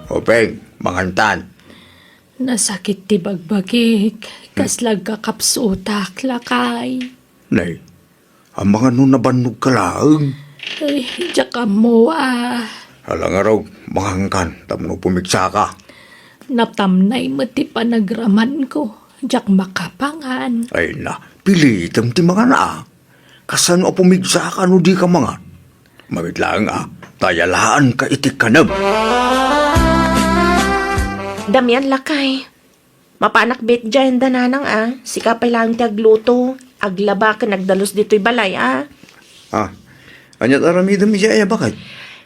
Openg, mangantan. Nasakit ti bagbagik, kaslag kakapsutak lakay. Nay, ang mga nun nabannog ka lang. Ay, diyak mo Halang araw, mangangkan, tamno pumigsa ka. Natamnay mo ti panagraman ko, diyak makapangan. Ay na, pilitam ti mga na. Kasan o pumigsa ka no di ka mga. Magitlaan tayalaan ka itik ka na. Damian lakay. Mapanak bet dyan dananang Sikapay lang ti agluto. Aglaba ka nagdalos dito'y balay Anyat aramida mi siya bakit?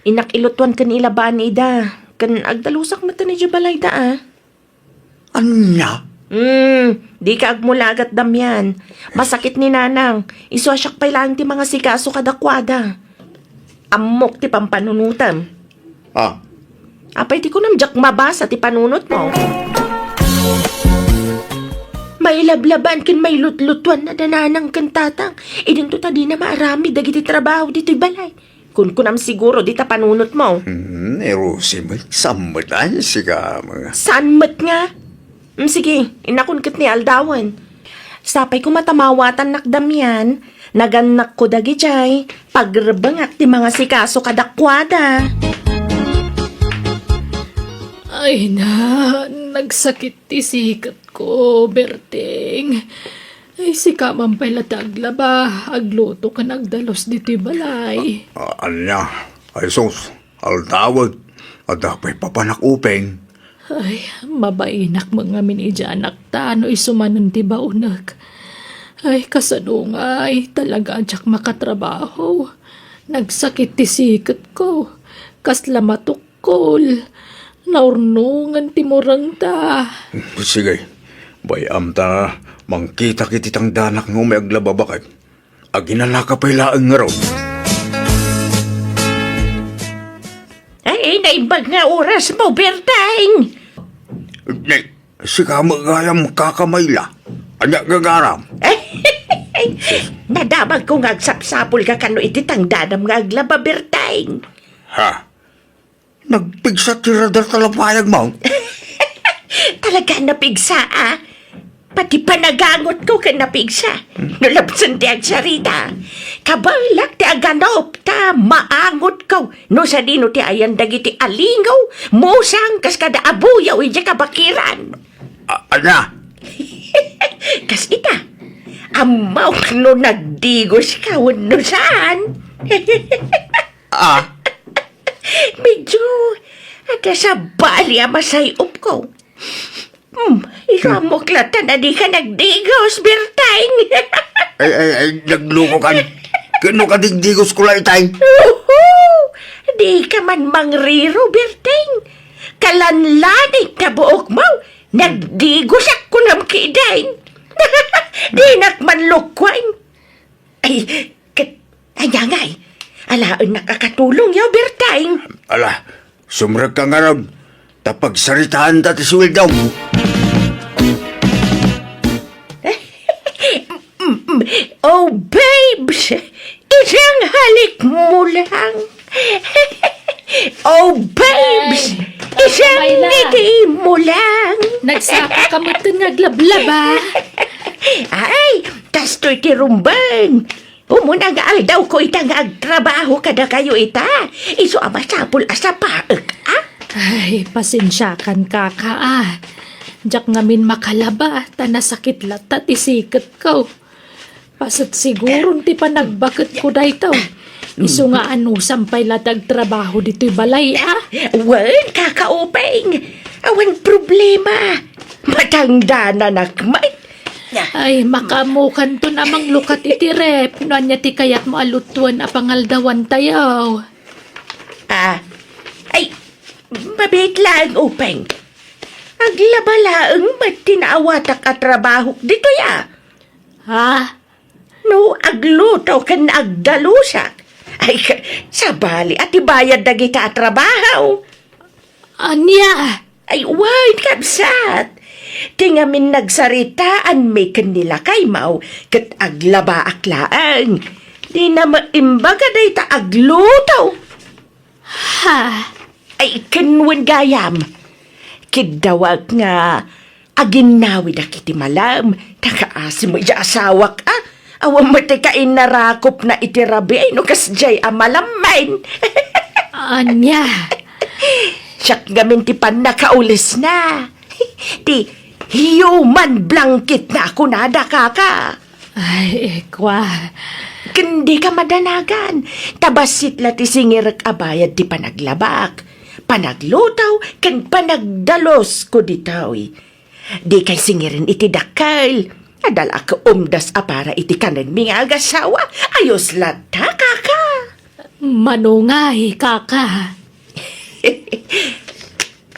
Inak ilutuan kan ilabaan ida. Kan agdalusak mata ni balay Anya? Di ka agmulagat Damian. Masakit ni nanang. Iswasyak pay lang ti mga sikaso kadakwada. Amok ti pampanunutam. Apay ti ko namjak mabasa ti panunot mo. May lablaban kin may lutlutuan na dananang kan tatang. Idin to ta di na maarami dagiti trabaho dito'y balay. Kun kunam siguro di ta panunot mo. Erosi mo, samutan siya mga. Saan mat nga? Sige, inakunkit ni Aldawan. Sapay ko matamawatan nakdamyan, naganak ko dagi jay, pagrabangak ti mga sikaso kadakwada. Ay na, nagsakit ti sikat ko, Berting. Ay, si kamang pala taglaba, agluto ka nagdalos dito'y balay. Anya, ay sos, altawag, at dapat papanak upeng. Ay, mabainak mga minidyanak ta, no isumanon ti baunag. Ay, kasanungay, talaga adyak makatrabaho. Nagsakit ti sikat ko, kasla matukol. Naurnungan ti murang ta. Sige, bayam ta, mangkita kititang danak ng may aglaba bakit. Aginala ka pa'y laang nga raw. Ay, naimbag nga oras mo, Bertang! Nay, si kamagayam kakamayla. Anya gagaram. Nadamag ko nga agsapsapol ka kano ititang danam nga aglaba, Bertang. Ha? Nagpigsa tiradar talapayag mo? Talaga napigsa, Pati panagangot ko ka napigsa. Nulapsan ti agsarita. Kabalak ti aganop ta maangot ko. No sa dino ti ayan dagiti alingaw, musang kas kada abuyaw ija kabakiran. Ana? Kas ita, amaw no nagdigos ka no saan. Medyo, ada sa bali masayop ko. Ikamok lata na di ka nagdigos, Bertang. Ay, nagluko ka. Kano ka digdigos ko lang itay? Di ka man mangriro, Bertang. Kalanlaning ka buok mo. Nagdigos ako ng kidain. Di nakman lukwain. Anyangay. Alaan nakakatulong yaw, Bertang. Ala, sumrag ka nga raw. Tapag saritaan dati sweldaw. Oh, babes! Isang halik mo lang. Oh, babes! Isang Mayla. ngiti mo lang. Nagsaka ka mo ito naglablaba. Ay, kastoy ti rumbang. Umunang aldaw ko itang agtrabaho kada kayo ita. Iso amasapul asapaek, Ay, pasensyakan ka. Diyak ngamin makalaba, tanasakit lata ti sikat ko. Pasat siguro ti panagbakit ko daytaw. Iso nga sampay latag trabaho dito'y balay, Wan, kakaupeng. Awan problema. Matanda na nakmay. Ay, makamukan to namang lukat iti rep. Noan niya ti kayat mo alutuan a pangaldawan tayaw. Ay, mabait lang, upeng. Aglabalaang matinawatak at trabaho dito ya. Ha? No, agluto kan agdalusak. Ay, sabali at ibayad na kita at trabaho. Anya? Ay, wait, kapsat. Tingamin nagsaritaan may kanila kay mau kat aglaba aklaan. Di na maimbaga day ta aglutaw. Ha? Ay, kanwan gayam. Kidawag nga, aginawid na kiti malam. Nakaasim mo iya asawak, ah. Awang mati ka inarakop na itirabi ay no kasjay amalamay. Anya? Siyak gamin ti pan nakaulis na. Ti human blanket na ako nada kaka. Ay, ekwa. Kundi ka madanagan. Tabasit la ti singir abayad ti panaglabak. Panaglutaw, kan panagdalos ko ditawi. Di kay singirin iti dakal. Adala ka umdas apara iti kanan mga agasawa. Ayos lata, kaka. Manungay, kaka.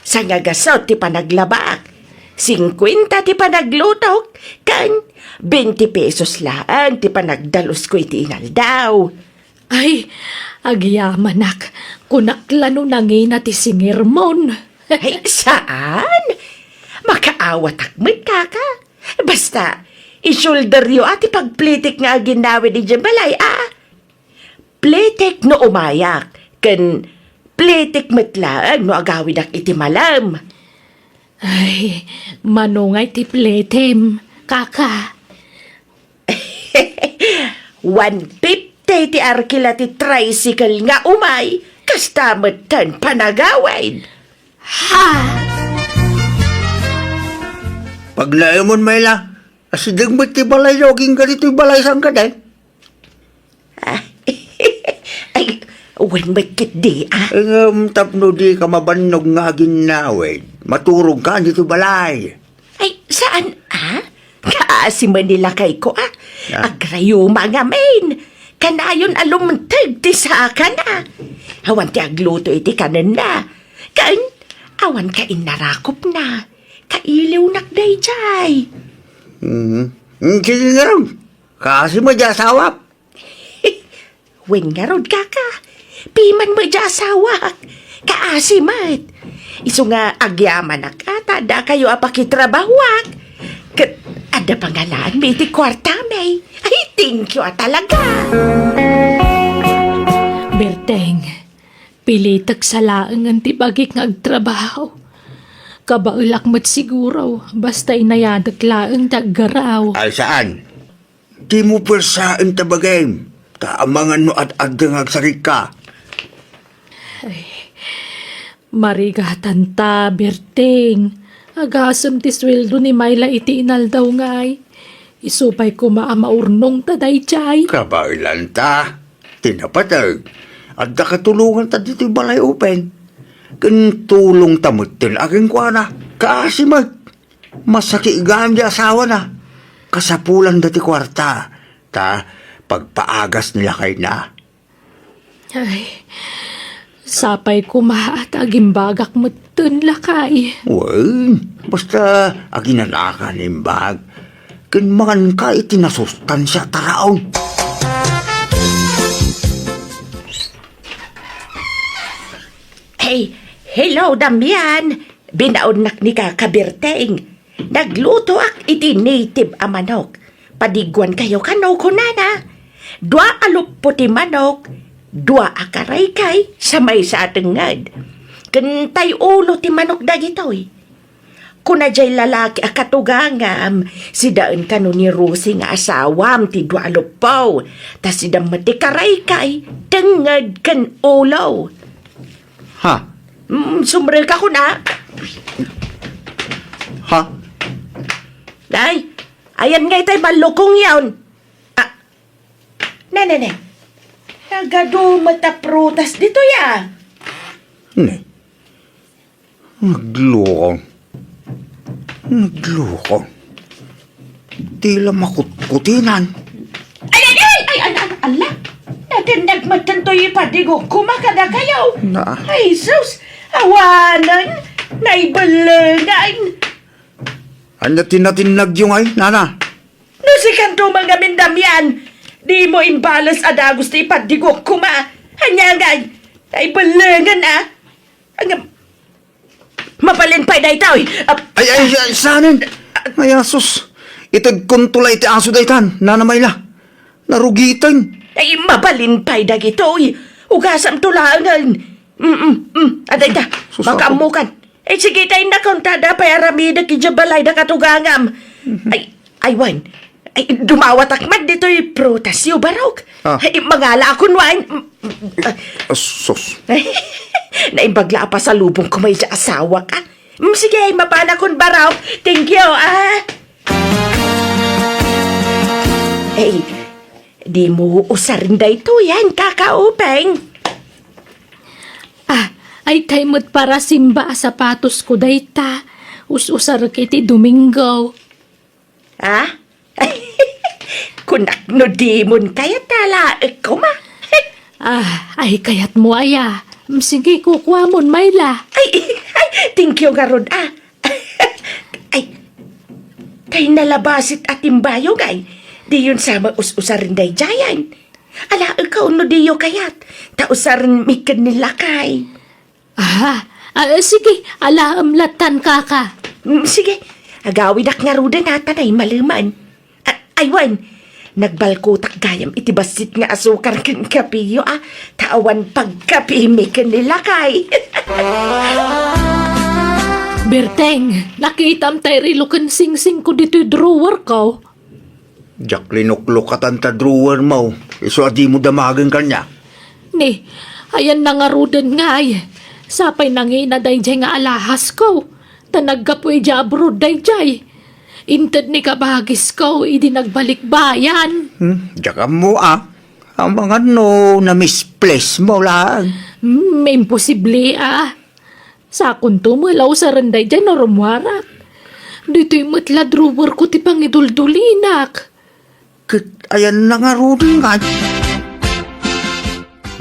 Sa ngagasaw ti panaglabak. 50 ti panaglutaw. Kan 20 pesos laan ti panagdalos ko iti inaldaw. Ay, agyamanak. Kunaklano nangina ti singirmon. Ay, saan? Makaawat akmet, kaka. Basta, isulder yo ati pagplitik nga ginawi di Jambalay, ah. Plitik no umayak, kan plitik metlaan no agawid ak iti malam. Ay, manungay ti pletem, kaka. 150 ti arkila ti tricycle nga umay, kastametan panagawid. Ha? Paglaemon may la, asidag mo ti balay yoging ka dito'y balay sang ka day. Ay, wen magkit di, ah. Tapno di ka mabanog nga ginawid. Maturog ka dito balay. Ay, saan, ah? Kaasi Manila kay ko, ah. Ah. Agrayuma nga main. Kanayon alumtag ti saka na. Awan ti agluto iti kanan na. Kan, awan ka inarakop na. Kailiw nakday jay. Sige nga rin. Kasi mo di asawap. Wen nga rod kaka. Piman mo di asawak. Kaasi mat. Iso nga agyaman nakata da kayo apakitrabawak. Kat ada pangalaan may ti kwarta may. Ay, thank you talaga. Berteng, pilitak sa laang ti bagik nga agtrabaho. Kabaulak mo't siguro, basta inayadak laang taggaraw. Ay saan? Di mo persaan tabagay. Taamangan mo at agdang agsarik ka. Marigatan ta, Berteng. Agasam ti sweldo ni Mayla iti inaldaw ngay. Isupay ko maamaurnong taday chay. Kabailan ta. Tinapatag. At nakatulungan ta dito'y balay open. Kantulong tamutin aking kuana. Kasi masakigaan di asawa na. Kasapulan dati kwarta. Ta, pagpaagas nila kay na. Ay, sapay ko maat agimbagak mutun lakay. Well, basta aginanakan ng bag. Kanmangan ka itinasustansya taraon. Hey, hello Damian. Binaonak ni kakabirteng. Nagluto ak iti native a manok. Padigwan kayo kanaw ko nana. 2 alup puti manok. 2 akaraykay sa may sa atengad. Kantay ulo ti manok dagitoy. Kuna jay lalaki akatugangam, si daan kano ni Rosie nga asawam ti 2 alupaw. Tas si damati karaykay, tengad kan ulo. Ha? Sumrel ka ko na. Ha? Ay, ayan nga itay malukong yawn. Ah, ne. Nagado mata prutas dito ya. Ne. Naglukong. Tila makutkutinan. Ay, ala. Natindag matantoy ipadigo, kumakada kayo. Na. Ay, sus, awanan, naibalangan. Anya tinatinag yung ay, nana. No si kanto mga mindamyan, di mo imbalas adagos ti ipadigo, kuma. Hanyangay, naibalangan ah. Ang mapalin pa na itaw. Ay, sanin. Ay, asos. Itag kuntulay ti aso daytan, nanamay la. Narugitan. Ay, mabalin pa'y dagitoy. Ugasam tulangan. Aday ta, Sus, makamukan. Ay, sige tayo na kontada pa'y aramida kijabalay na katugangam. Ay, Wan. Ay, dumawat akmat dito'y prutasyo barok. Ah. Ay, mangala akong Wan. Sus. Naimbagla pa sa lubong ko may asawa ka. Sige, mapana kong barok. Thank you, Eh, di mo usarin da ito yan, kakaupeng. Ay taymod para simba a sapatos ko dayta. Us-usar kiti Domingo. Ha? Kunak no dimon kaya tala, ikaw ma. Ay kayat mo aya. Sige, kukuha mon, Mayla. Ay, thank you, Garod, Ay, kay nalabasit at imbayo, gay. Di yun sama us-usarin day jayan. Ala, ikaw no diyo kayat. Tausarin mi kanila kay. Sige, alaamlatan kaka. Sige, agawin ak nga ruda natin ay maluman. Aywan, nagbalkutak gayam itibasit nga asukar kan kapiyo, Tawan pagkapi mi kanila kay. Berteng, nakitam tayo rilukan sing-sing ko dito yung drawer ko. Jak linuklok ka tanta drawer mo. Iso di mo damagan kanya. Ni, ayan na nga rudan nga ay. Sapay nangina day jay nga alahas ko. Tanaggapoy di abroad day jay. Intad ni kabagis ko, idi nagbalik bayan. Jaka mo Ang mga na misplace mo lang. Imposible Sa akong tumulaw sa randay dyan na rumwarak. Dito'y matla drawer ko ti pangiduldulinak. Ayan na nga rudin nga.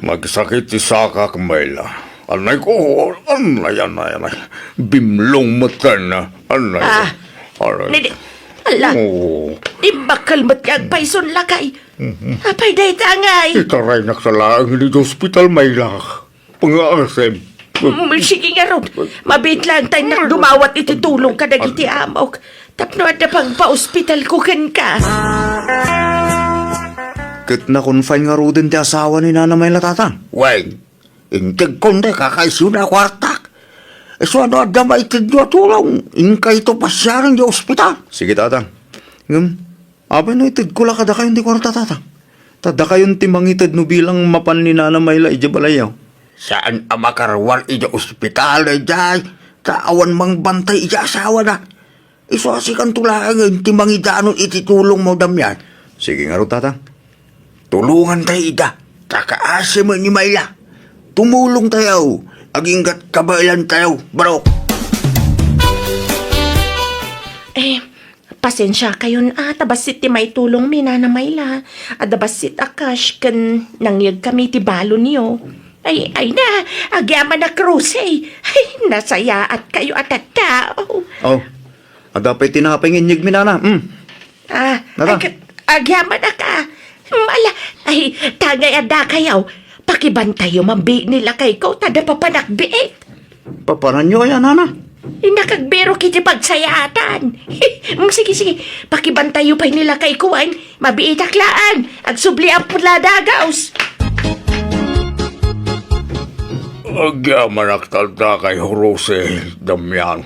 Magsakit si Saka Mayla. Anay ko, anay. Bimlong matan na. Anay. Nidi, ala, Oo. di bakal matyag payson lakay. Apay day tangay. Itaray naksalaan ni hospital Mayla. Pang-aasem. Sige nga ron, mabit lang tayo na dumawat itutulong ka na iti amok. Tapno at na pang pa-hospital ko kan ka. Kit na confine nga rudin ti asawa ni Nana Mayla tatang. Weng. Intig konde kakaisu na kwartak. Iso ano adda maitid nyo tulong. Inkay to pasyaran di ospital. Sige tatang. Abay no itid ko lakada kayo di kwarta tatang. Tada kayon ti mangitid no bilang mapan ni Nana Mayla ijabalayaw. Saan amakarwar ija ospital na ijay. Taawan mang bantay ija asawa na. Iso asikan tulangan ti mangidanon ititulong mo damyan. Sige nga ro tatang. Tulungan tayo ida. Takaase mo ni Mayla. Tumulong tayo. Aginggat kabalan tayo, bro. Pasensya kayon tabasit ti may tulong mi na Mayla. Adabasit akash kan nangyag kami ti balo niyo. Ay na, agyaman na kruse. Ay, nasaya at kayo at tao. Adapay tinapay inyig minana. Nara. Agyaman na ka. Ala, ay, tagay ada kayaw. Pakibantayo mambi nila kay ko, tada papanakbiit. Paparan nyo kaya, Nana? Nakagbiro kiti pagsayatan. Sige, pakibantayo pa nila kay kuwan, mabiit aklaan, agsubli ang puladagaws. Agyaman naktalta kay Jose Damian.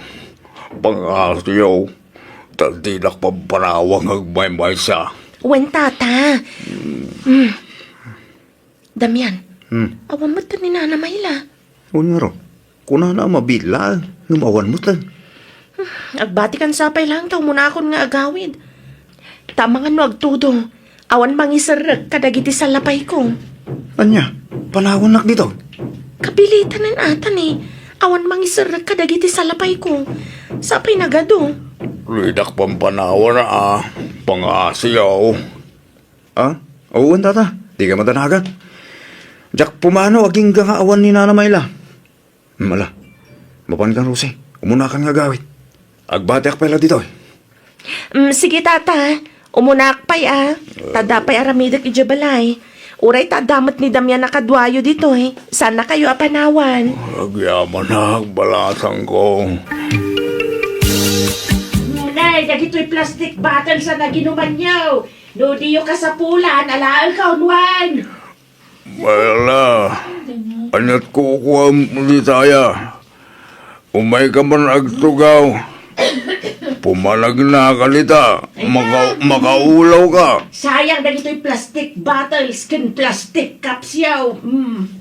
Pang-asyaw. Taldinak pamparawang agmay-may sa. Wen tata. Damian, awan mo ni Nana Mayla. Nga ro. Kuna na mabila. Numawan mo tan. Agbati kan sapay lang taw muna akon nga agawid. Tama nga no agtudo. Awan mangisarag kadagiti sa lapay ko. Anya, panawanak dito. Kapilitan ng atan Awan mangisarag kadagiti sa lapay ko. Sapay nagado. Ridak pampanawa na Pang-asyaw. Oo, tata. Di ka matanagan. Jak pumano aging gangaawan ni Nana Mayla. Mala. Mapan kang Rose. Umuna kang agawit. Agbati ak pala dito. Sige tata. Umunak pa'y Tada pa'y aramidak ijabalay. Uray tadamat ni Damian nakadwayo dito Sana kayo apanawan. Agyaman na agbalasang ko. Nay, dagito'y plastic bottle sa naginuman niyo. No diyo ka sa pulan, alaan ka unwan. Mayla, anyat ko kuha di saya. Umay ka man agtugaw. Pumalag na kalita. Makaulaw ka. Sayang na gito'y plastic bottles, kin plastic cups yaw.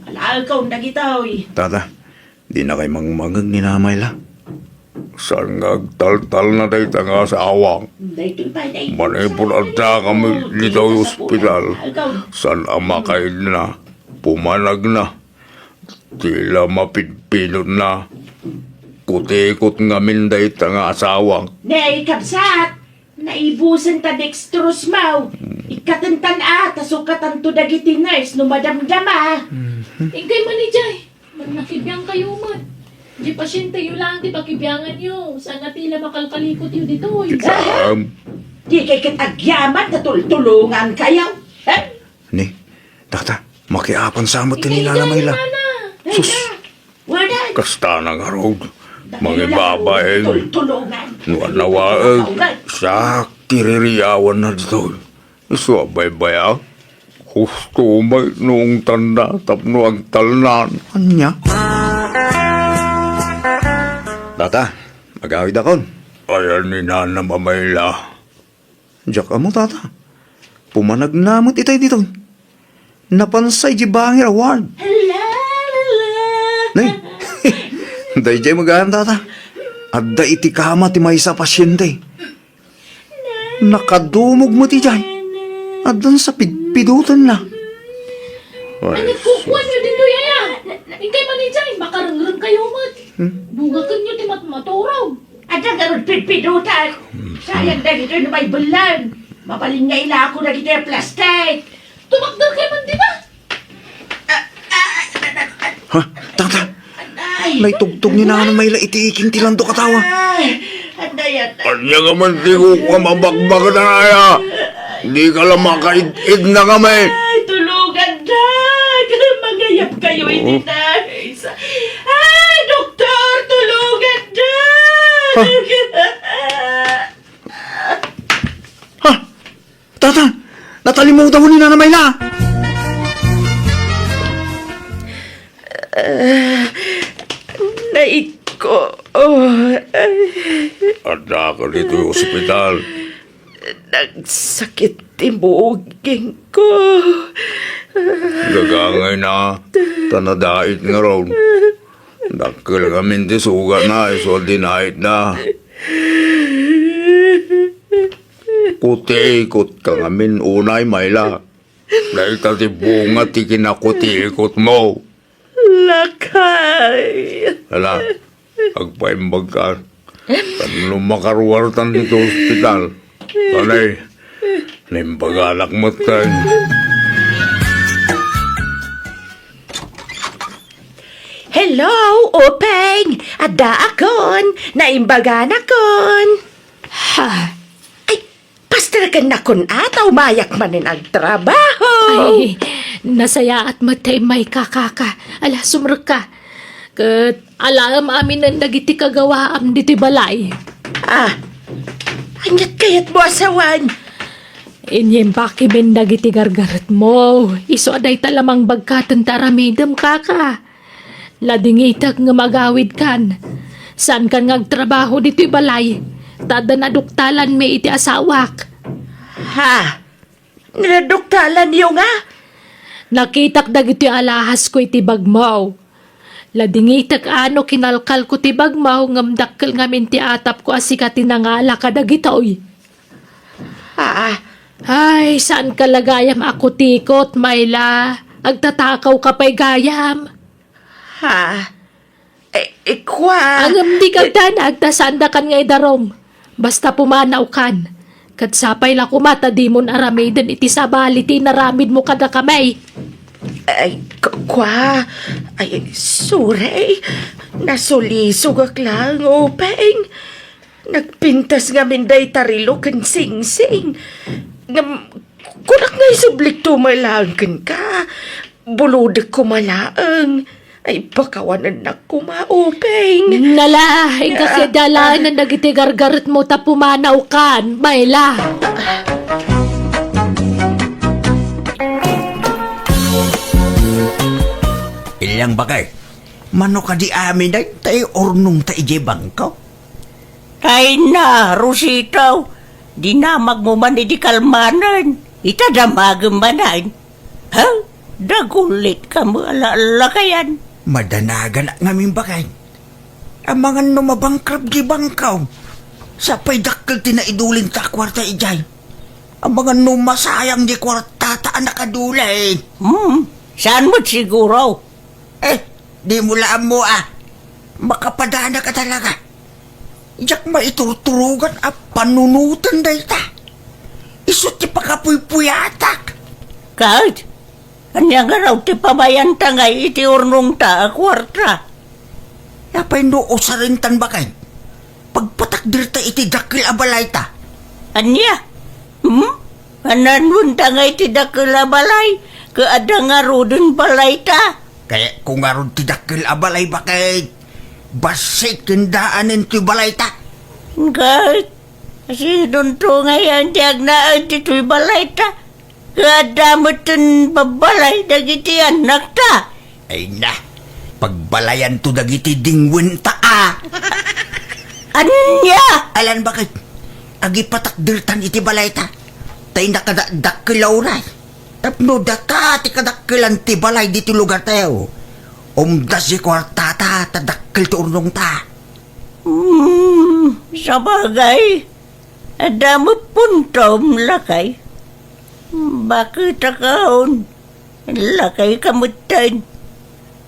Alaan ka un dagitaw. Tata, di na kay mangmangag ni Namayla. Saan nga tal-tal na tayo nga sa awang. Daytoy pa, daytoy. Manipul at kami dito sa ospital. Saan ang makain na. Pumalag na. Tila mapidpilot na. Kutikot nga minday nga asawang. Nay, kapsat! Naibusan ta dextrose mau. Ikatantan tasukatan to dagiti nurse no madamdama. Ingkay manijay. Man nakibiyang kayo man. Di pasyente yung lang di pakibyangan nyo. Saan nga tila makalkalikot yun dito. Sam, Di kay kitagyaman na tultulungan kayo. Eh? Ni, tata, makiapan samot ka nila Namayla. Sus, Wala. kasta ng harog. Mga babaeng. Tultulungan. Nawaag. Sa kiririyawan na dito. Iswabay baya. Gusto may noong tanda. Tapno ang talnan. anya? Tata, mag-awid akon. Ayan ni Nana Mamayla. Diyak mo, tata. Pumanag namot itay dito. Napansay di bangir award. Nay, day jay magahan, tata. Adda iti kama ti may sa pasyente. Nakadumog mo ti jay. Addan sa pidpidutan na. Ay, Kukuha nyo dito yaya. Ingkay manijay. Makarangrang kayo mat. Bungakan nyo ti maturaw. At ang garod pipidutan. Sayang na gito na may bulan. Mabalin nga ila ako na gito yung plastic. Tumakdal kayo man di ba? Ha, tata. Ay. May tugtog ni Nana Mayla itiikin ti lando katawa. Ay. Anday. anya ka man di ko ka mabagbag na kaya. Hindi ka lang makaid na kami. Ay, tulungan na. Magayap kayo, hindi na. Ay, doktor, tulungan na. Ha? Tata, natalimutan mo ni Nana Mayla. Naiko. Ada ka dito yung ospital. Nagsakit timuging ko. Gagangay na. Tanadait nga ron. Dakil kami di suga na. Iso dinait na. Kuti-ikot ka ngamin unay Mayla. Dahil tati bunga ti kinakuti-ikot mo. Lakay. Hala, agpaimbag ka. Tanong makaruwartan dito ospital. Tanay, nimbagalak mo tayo. Hello, Openg! Ada akon! Naimbagan akon! Ha? Ay, pastaragan na kon ataw mayak manin ang trabaho! Ay, nasaya at matay may kakaka. Ala, sumrek ka. Kat alam amin na nagiti kagawaam diti balay. Ah, anyat kayat mo asawan! Inyem pakimin dagiti gargarat mo. Iso aday talamang bagkatan taramidam kaka. Ladingitag nga magawid kan. Saan kan ngagtrabaho diti balay? Tada naduktalan may iti asawak. Ha? Naduktalan niyo nga? Nakitak dagiti alahas ko iti bagmaw. Ladingitak ano kinalkal ko ti bagmaw ngamdakkel ngamin ti atap ko asika tinangala kadagitoy. Ha? Ay, saan kalagayam ako tikot, Mayla? Agtatakaw ka pa'y gayam. Ha? Ikwa? Ang di ka danag, tasandakan ngay darom. Basta pumanaw kan. Katsapay la kumata di mo naramidan iti sabali ti naramid mo kada kamay. Ay, kwa? Ay, sorry. Nasulisog ak lang, Openg. Nagpintas nga minday tarilo kan sing-sing. Kunak nga isublik tumalangkan ka. Buludik ko malaang. Ay, pakawanan na kumaupeng. Nala, ikakidala na nagitigargarit mo ta pumanaw kan, Mayla. Ilang bakay. Mano ka di amin ay tayo ornong ta ije bangkaw. Tay na, Rosito. Di na magmuman di kalmanan. Itadamagam manan. Ha? Dagulit ka mo ala kayan. Madanagan na ngamin bakay. Ang mga numabangkrap di bangkaw. Sa pay dakkel tinaiduling ta kwarta ijay. Ang mga numasayang di kwarta ta nakadulay. Saan mo siguro? Di mo laan mo makapadana ka talaga. Iyak maituturugan panunutan day ta. Isot ti pakapuy-puyatak. Kahit, anya nga raw ti pamayan ta nga iti urnong ta kwarta. Napay no usarintan ba kay? Pagpatakdir ta iti dakil abalay ta. Anya? Ananun ta nga iti dakil balay, kaada nga rodon balay ta. Kaya kung nga ron ti dakil abalay ba kay? Basik tindaanin ti balay ta. Kahit, kasi doon to ngayon tiyag na iti balay ta. Kaada mo tin babalay dagiti anak ta. Ay na, pagbalayan to dagiti dingwin ta Anya? Alan bakit? Agi patakdirtan iti balay ta. Tay nakadakilaw ray. Tapno data ti kadakilan ti balay dito lugar tayo. Umdas si kwartata tadakil ti urnong ta. Sa bagay, adamo puntom lakay. Bakit akaon? Lakay kamutan.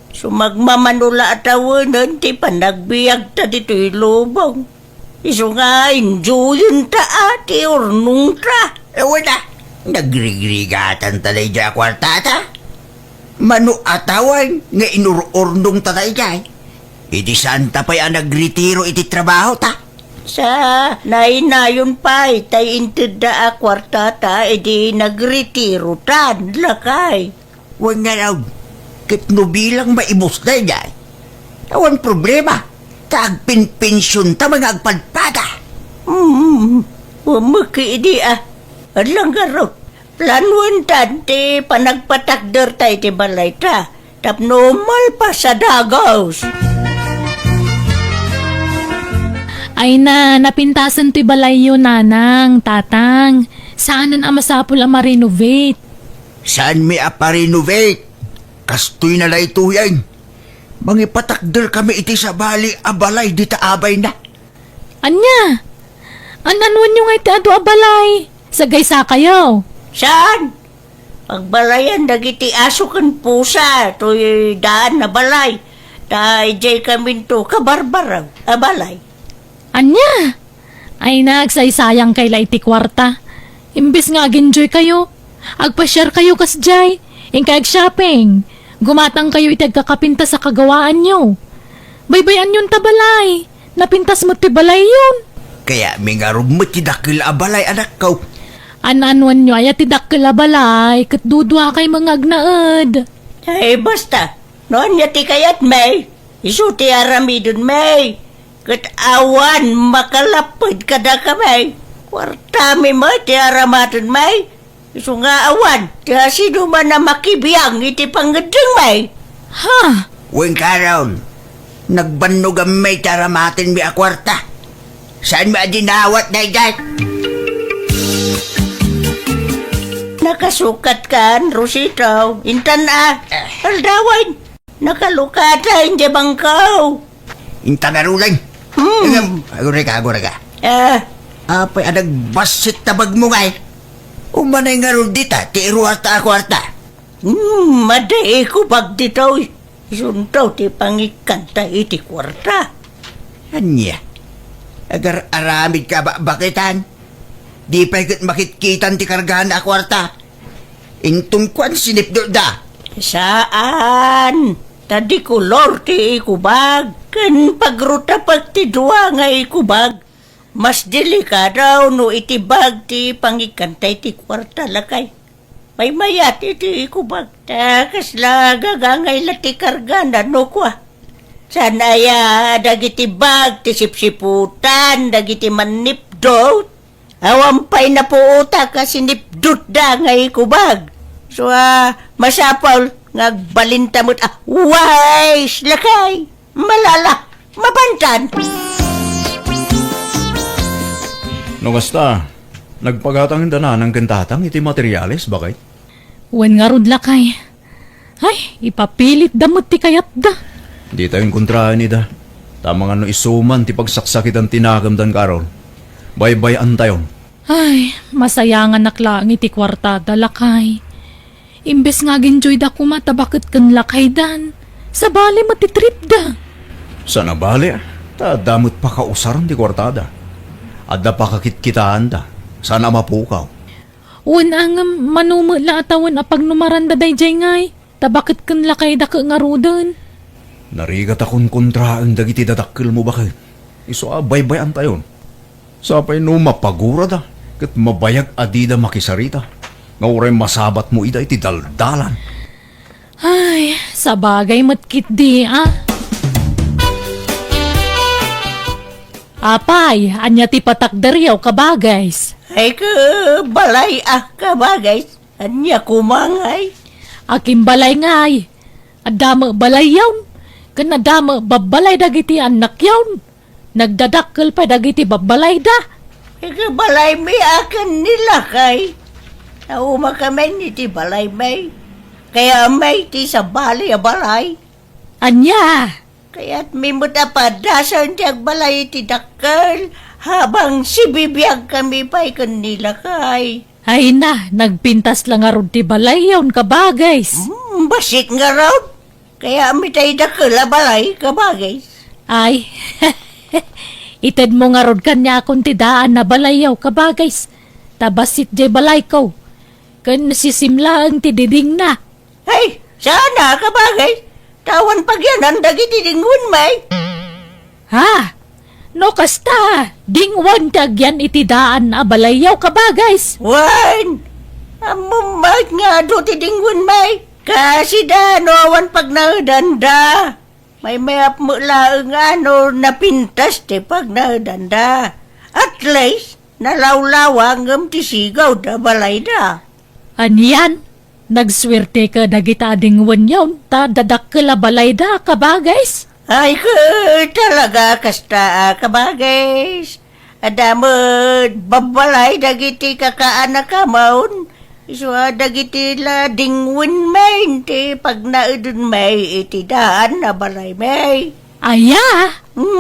Sumagmamanula atawanan ti panagbiag ta dito'y lubong. Iso nga enjoyin ta ati urnong ta. Wala, nagrigrigatan talay dya kwartata. Manu atawan nga inururnong talay dya. Iti santa pa'y nagretiro iti trabaho ta. Sa nainayon pa itay intida kwartata edi nagretiro tan lakay. Huwag nga raw, kitno bilang maibos na dyan. Awan problema, tagpin-pensyon ta mga agpadpada. Umaki di Alang garot. Planuin tan ti panagpatakder tayo ti balay ta. Tapno malpa sa dagaws. Ay na, napintasan ti balay yun, nanang, tatang. Saanan ang masapul ang ma-renovate? Saan may aparinovate? Kastoy na lay tuyan. Mangipatakder kami iti sa bali abalay di taabay na. Anya? Ananuan yung iti ado abalay? Sagay sa kayo. Saan? Pagbalayan dagiti aso kan pusa. To'y daan na balay. Ta ijay kami to kabarbaraw. Abalay. Anya? Ay nagsaysayang kay laiti kwarta. Imbis nga ag-enjoy kayo. Agpa-share kayo kasjay. Ingkay ag-shopping. Gumatang kayo iti agkakapinta sa kagawaan nyo. Baybayan yun tabalay. Napintas mo ti balay yun. Kaya mingarog mo tidakil abalay anak ko. Ananuan nyo ay atidakkel balay. Kat dudwa kay mga agnaed. Ay basta. Noon yati kayat may. Isuti aramidon may. Kat awan makalapid kada ka may. Kwartami mo ti aramadon may. Isu nga awan. Ti sino man na makibiyang iti pangadeng may. Ha? Huwag ka raon. Nagbannog ang may taramatin mi akwarta. Saan mo adinawat na iday? Nakasukat kan, Rosito. Intan Aldawan. Nakalukata, hindi bangkaw. Intanarulan. Agore ka. Apay anagbasit tabag mo nga Umanay nga ron dita, ti iruhata akwarta. Maday ko bag dito. Isuntaw ti pangikanta iti kwarta. Anya? Agar aramid ka bakitan? Di pa ikot makitkitan ti kargahan na akwarta. Intong kwan sinipdo da. Saan? Tadi kulor ti ikubag. Kan pagruta pag ti dua nga ikubag. Mas delikadaw no itibag ti pangikantay ti kwarta lakay. May mayat iti ikubag. Takas lagagangay lati kargana no kwa. Sanaya dagiti bag ti sipsiputan, dagiti manipdot. Awampay na po uta kasi nipdot da nga ikubag. So masapaw ngagbalintamot wais lakay malala mabantan. No kasta, nagpagatang na ng kantatang iti materyales, bakit? Wan nga rod lakay. Ay, ipapilit damot ti kayat da. Di tayong kontrahan ida. Tamang ano isuman ti pagsaksakit ang tinagamdan karon. Bye-bye tayon. Ay, masayangan naklang iti kwartada lakay. Imbes nga ginjoy da kumata bakit kan lakay dan. Sa bali matitrip da. Sana bali, damot pa kausaran ti kwartada. Adda pa kakitkitaan da. Sana mapukaw. Wan ang manumula atawan apag numaranda day jay ngay. Tabakit kan lakay da ka nga rudan. Narigat akong kontraan dagiti dadakkel mo bakit? Iso bye-bye tayon. Sapay no mapagura da. Kat mabayag adida makisarita. Nga uray masabat mo ida iti daldalan. Ay, sa bagay matkit di Apay, anya ti patakdariyaw kabagays. Ay ka balay kabagay anya kumangay. Akim balay ngay. Adama balay yawn. Kanadama babalay dagiti anak yawn. Nagdadakkel pa dagiti babalay da. Ay ka balay may akan nila kay. Nauma kami ni ti balay may. Kaya may ti sa bali balay. Anya, Kaya't may mutapadasan ti agbalay ti dakkel. Habang si bibiyag kami pa'y kanila kay. ay na, nagpintas lang nga rod ti balay yawn kabagays. Basik nga raw. Kaya may tayo dakkel balay kabagay. Ay, ited mo nga rod kanya akong tidaan na balay yaw kabagays. Tabasit jay balay ko. Kan sisimla ang tididing na. Ay, sana kabagay. Tawan pagyanan dagiti dingun may. Ha? No kasta, dingwan tagyan itidaan a balayaw kabagays. Wan! Amumag nga do ti dingun may. Kasi danowan pag naudanda. May mayap mo laang napintas ti pag naudanda. At least, nalawlawang ti sigaw da balay da. Aniyan, nagswerte ka dagita dingwan yawn, ta dadakkel a balay da kabagays. Ay ka talaga kasta kabagay. Adamod babalay dagiti kakaanak kamaon. Iswa dagiti la dingwin may ti pag naudun may iti daan na balay may. Aya,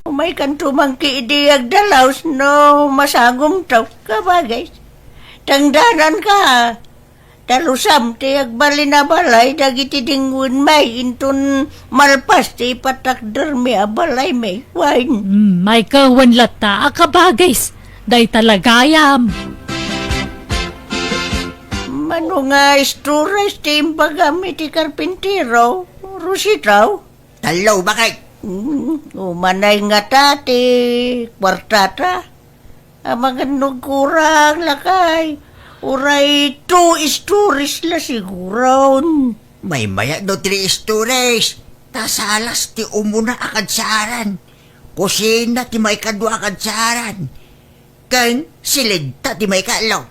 May kantumang kiidiyag dalaws no masagom taw kabagay. Tangdanan ka. Talusam ti agbali na balay dagiti dingwin may intun malpas ti patakder mi abalay may wine. may kawan lata a kabagays. Day talagayam. Mano nga istures ti imbagami ti karpintero, rusitaw. Talaw bakit? Umanay nga tati, kwartata. Amagan kurang lakay. Uray 2 istures la siguron. May maya do 3 stories. Tasalas ti umuna akadsaran. Kusina ti may kadwa akadsaran. Kan silid ta ti may kalaw.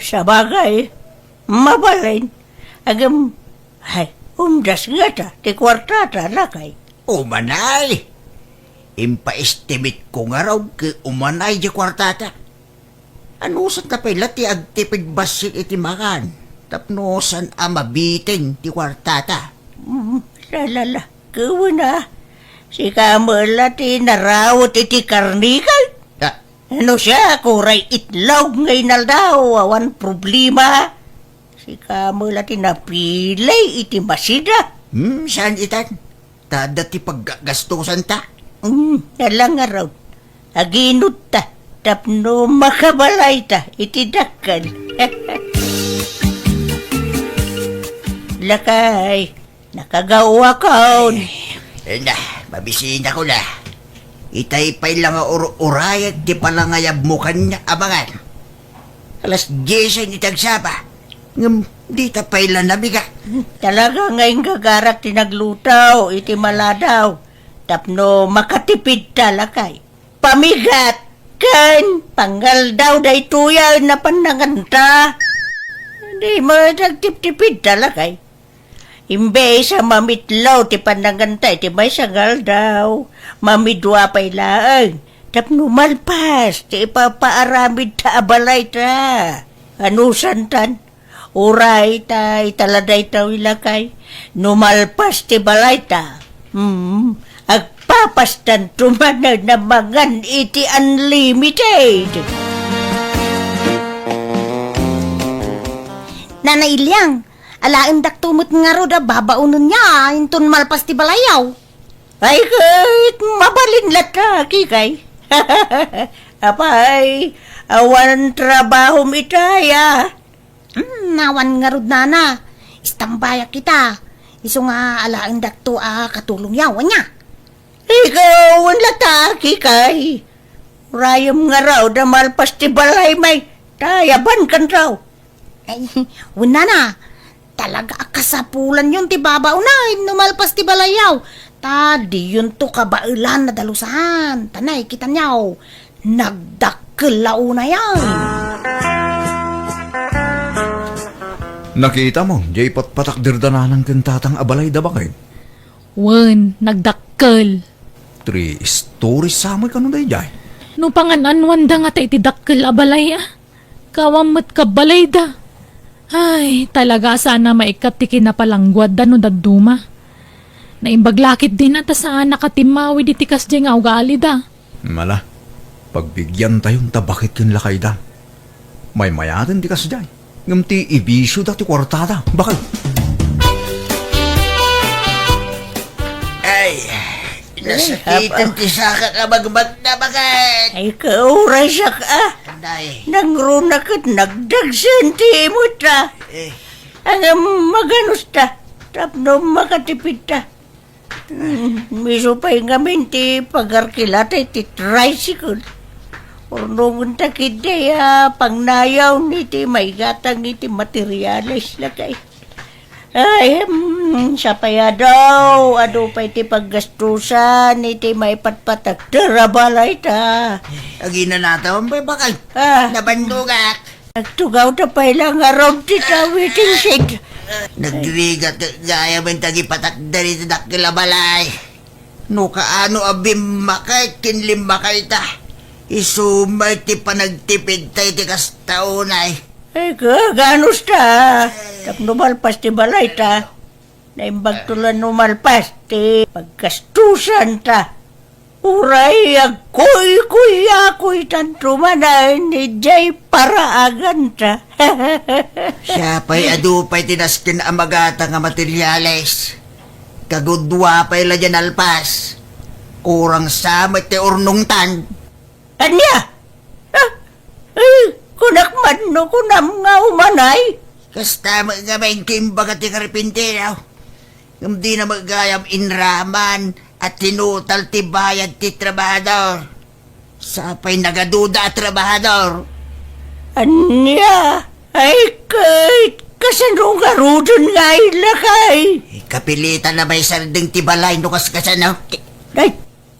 Sa bagay, mabalain. Agam, ay, umdas nga ta, ti kwartata lakay. Umanay. Impa-estimate ko nga raw ki umanay di kwartata. Anusan ta pala ti agtipid basit iti makan. Tapnosan amabitin ti kwartata. Salala, kawa na. Si Kamala ti narawot iti karnikal. Ah, Ano siya, kuray itlog ngay naldaw, awan problema. Si Kamala ti napilay iti masida. saan itan? Tada ti paggagastusan ta. Nalang nga raw. Aginut ta, tapno makabalay ta, iti dakkan. Lakay, nakagawa kaon. Na, mabisina ko na. Itay-pay lang nga urayat di pala ngayab mo kanya abangan. Alas 10 ni tagsapa. Ngam, di tapay lang nabiga. Talaga ngayon gagarak tinaglutaw, iti maladaw. Tapno makatipid talakay. Pamigat, kan, panggal daw day tuyal na pananganta. Di mo nagtip-tipid talakay. Imbe sa mamitlaw ti panangantay ti may sangal daw. Mamidwa pa'y laang. Tapno malpas ti ipapaaramid ta abalay ta. Anusan tan? Uray ta italaday ta ilakay. Numalpas ti balay ta. Agpapastan tumanag na mangan iti unlimited. Nanay Ilyang, alain dak tumot nga ro da babaunon niya, inton malpas ti balayaw. Ay, kahit mabalin lata, kikay. Apay, awan trabaho mitaya. Nawan nga rod nana, istambaya kita. Iso nga alain dak to katulong yawan niya. Ikaw, ang lata, kikay. Rayam nga raw, da malpas ti balay may tayaban kan raw. Ay, wala na. Talaga kasapulan yun ti babaw na, numalpas ti balayaw. Tadi yun to kabailan na dalusahan. Tanay, kita niyaw. Nagdakkel na yan. Nakita mo, jay patpatakdirdanan ng kentatang abalay da bakay. Wen, nagdakkel. 3 stories sa amoy kano day jay. No pangananwan da nga ta iti dakkel abalay Kawamat ka balay da. Ay, talaga sana maikat ti kinapalangguad da no daduma. Naimbaglakit din ata saan nakatimawi di tikas dyan nga ugali da. Mala, pagbigyan tayong tabakit kin lakay da. May mayatin di kas jay. Ngamti ibisyo dati kwartada. Bakit? Ay, nasakitan ti saka ka magbag na bakit? Ay, kauray siya ka. Day. Nangrunakit nagdagsan ti imot ta. Ang maganos ta. Tapno makatipid ta. Miso pa'y ngamin ti pagarkilatay ti tricycle. Ornongon ta kide pangnayaw ni ti may gatang iti materialis lakay. Ay, siya pa ya daw. Ano pa iti paggastusan iti may patpatak darabalay ta. Agi na natawan ba bakit? Nabandugak. Nagtugaw ta pa ilang araw ti waiting shed. Nagrigat gaya mo yung tagipatak dari sa dakilabalay. No kaano abim makay, kinlim makay ta. Isumay ti panagtipid tayo ti kastaunay. Ay ka, ganos ta. Tap numalpas ti balay ta. Naimbag tulan numalpas ti pagkastusan ta. Uray, ako'y tantumanay ni Jay paraagan ta. Siya pa'y adupay tinaskin amagata nga materyales. Kagudwa pa'y ladyan alpas. Kurang samay ti urnong tan. Anya? Ay, kunakman no kunam nga umanay. Kasta nga may kimbaga ti karipintero. Hindi na magayam inraman at tinutal ti bayad ti trabahador. Sapay nagaduda at trabahador. Anya? Ay, kahit kasanong garudon nga ilakay. Kapilitan na may sarding ti balay no kas kasano. Ay,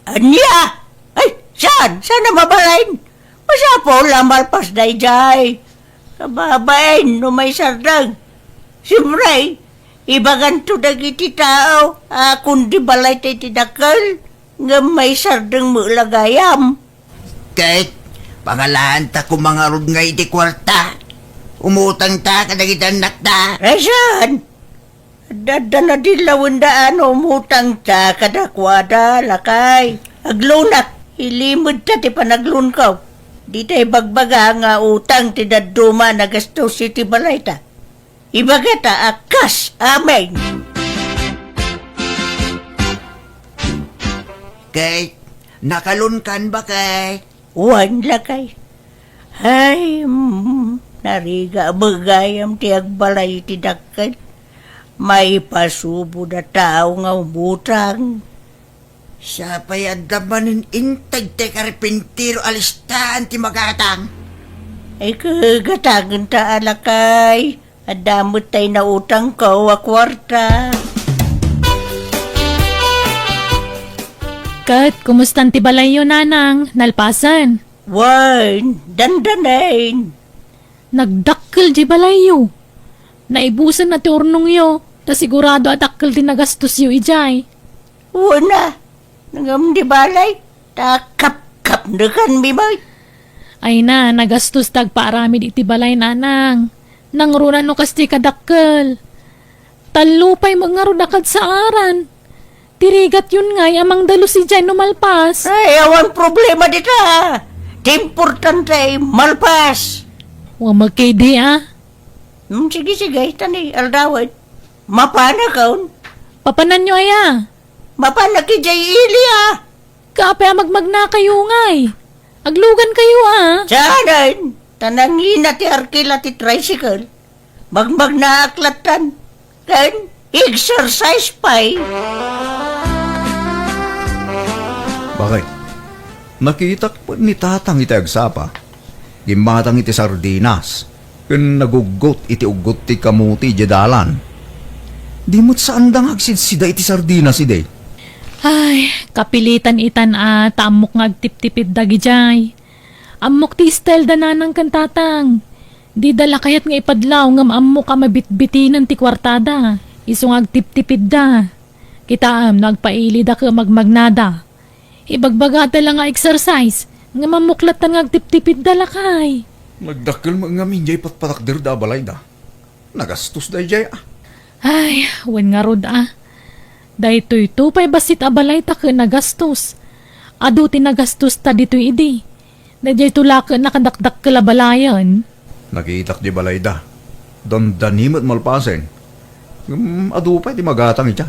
anya? Ay, saan? Saan na mabalain? Masapo lamalpas day-day. Kababain no may sardang. Siyempre, ibagan to dagiti tao. Kundi balay tayo tinakal. Nga may sardang mulagayam. Kahit pangalaan ta kung mga rod nga iti kwarta. Umutang ta kadagitan nakta. Rasan? Dada na dilawan daan umutang ta kadakwada lakay. Aglunak. Ilimod ta ti panaglunkaw. Di tayo bagbaga nga utang ti daduma na gasto si ti balay ta. Ibaga ta akas amen. Kahit nakalunkan ba kay? Wan lakay. Ay, nariga bagayam ti agbalay ti dakkel. May pasubo na tao nga umutang. Siya pa'y adamanin intag te karpintiro alistahan ti magatang. Ay kagatagan ta alakay. Adamot tayo na utang ko a kwarta. Kat, kumustan ti balay yun, nanang? Nalpasan. Wan, dandanain. Nagdakkel di balay yo. Naibusan na ti urnong yo. Ta sigurado at akal din nagastos yo ijay. Una, nangam di balay, takap-kap na kan mi bay. Ay na, nagastos tagpaarami di ti balay nanang. Nangrunan no kasti kadakkel. Talupay mga rudakad sa aran. Tirigat yun ngay amang dalo si Jay numalpas. Ay, awan problema dita. Di importante, malpas. Huwag magkaydi ah. Sige, tani, aldawad. Mapana kaun. Papanan nyo aya. Mapana ki Jay Ilya. Kape magmagna kayo ngay. Aglugan kayo ah. Saanan, tanangin ti arkila ti tricycle. Magmag na aklatan. Kan, exercise pa'y. Bakit? Nakita ko ni tatang iti agsapa. Gimatang iti sardinas. Kun nagugot iti ugot ti kamuti jadalan. Di mo't saan dang agsidsida iti sardinas ide. Ay, kapilitan itan tamok nga agtip-tipid dagi jay. Amok ti style dananang kantatang. Di dala kayat nga ipadlaw ngam amok ka mabitbitinan ti kwartada. Isong agtip-tipid da. Kitaam nagpaili da ka magmagnada. Ibagbagata lang nga exercise. Nga mamuklatan nga agtip-tipid dala kay. Nagdakkel mga minjay patpatakder da balay da. Nagastos da jay ah. Ay, wen nga rod ah. Dahito'y tupay basit abalay ta ka nagastos. Ado tinagastos ta dito'y idi. Nadjay tulaka nakadakdak kalabalayan. Nakitak di balay da. Don danimot malpasen. Ado pa'y di magatang ita.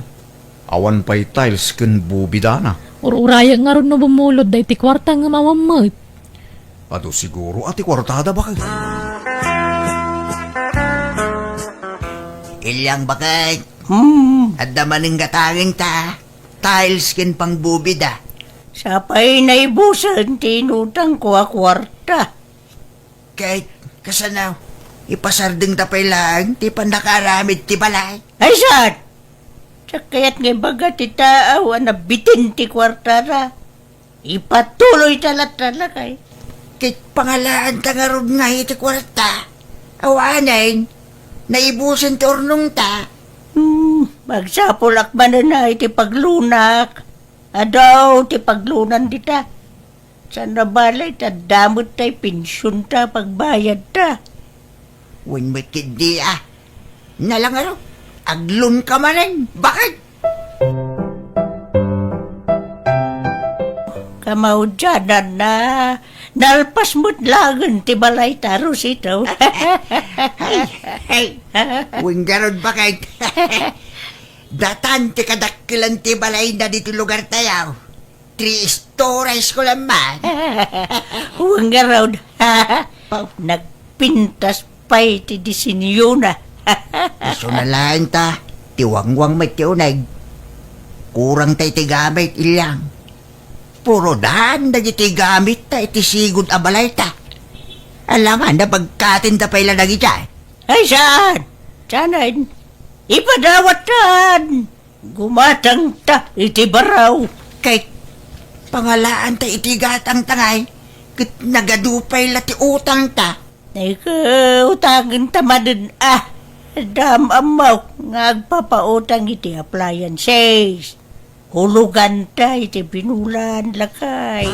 Awan pa'y tiles ken bubidana. Ururaya nga ron no bumulod dahi ti kwarta nga mawamot. Ado siguro ati kwartada ba kayo? Ilyang bakit? At damaning gatangin ta. Tiles kin pang bubida. Sapay na ibusan, tinutang ko a kwarta. Kahit kasanaw, ipasarding tapay lang, ti pandakaramid ti balay. Ay, saan? Sakayat nga baga ti taaw, na bitin ti kwarta na. Ipatuloy talat-tala kay. Kahit pangalaan ta nga ron nga iti kwarta. Awanan, naibusan ti urnong ta. Magsapulak ba na iti paglunak? Adaw, ti paglunan dita. Sa nabalay, tadamot tayo pensyon ta, pagbayad ta. Wen mo't kindi ah. Nalang araw, aglun ka manin. Bakit? Kamaudyanan na, nalpas mo't lagan ti balay taros ito. Hey, wen garod bakit? Datan ti kadakkilan ti balay na dito lugar tayaw. 3 stories ko lang man. Huwag nga raw, nagpintas pa'y ti disenyo na. So nalaan ta, tiwangwang may tiunag. Kurang tayo ti gamit ilyang. Puro daan na ti gamit ta iti sigod abalay ta. Alangan na pagkatin ta pa'y lanagi dyan. Ay, saan? Saan? Ipadawatan! Gumatang ta, iti baraw. Kay pangalaan ta iti gatang tangay. Kit nagadupay lati utang ta. Ikaw, utangin tamadin damamaw nga agpapautang iti appliances. Hulugan ta iti binulan lakay.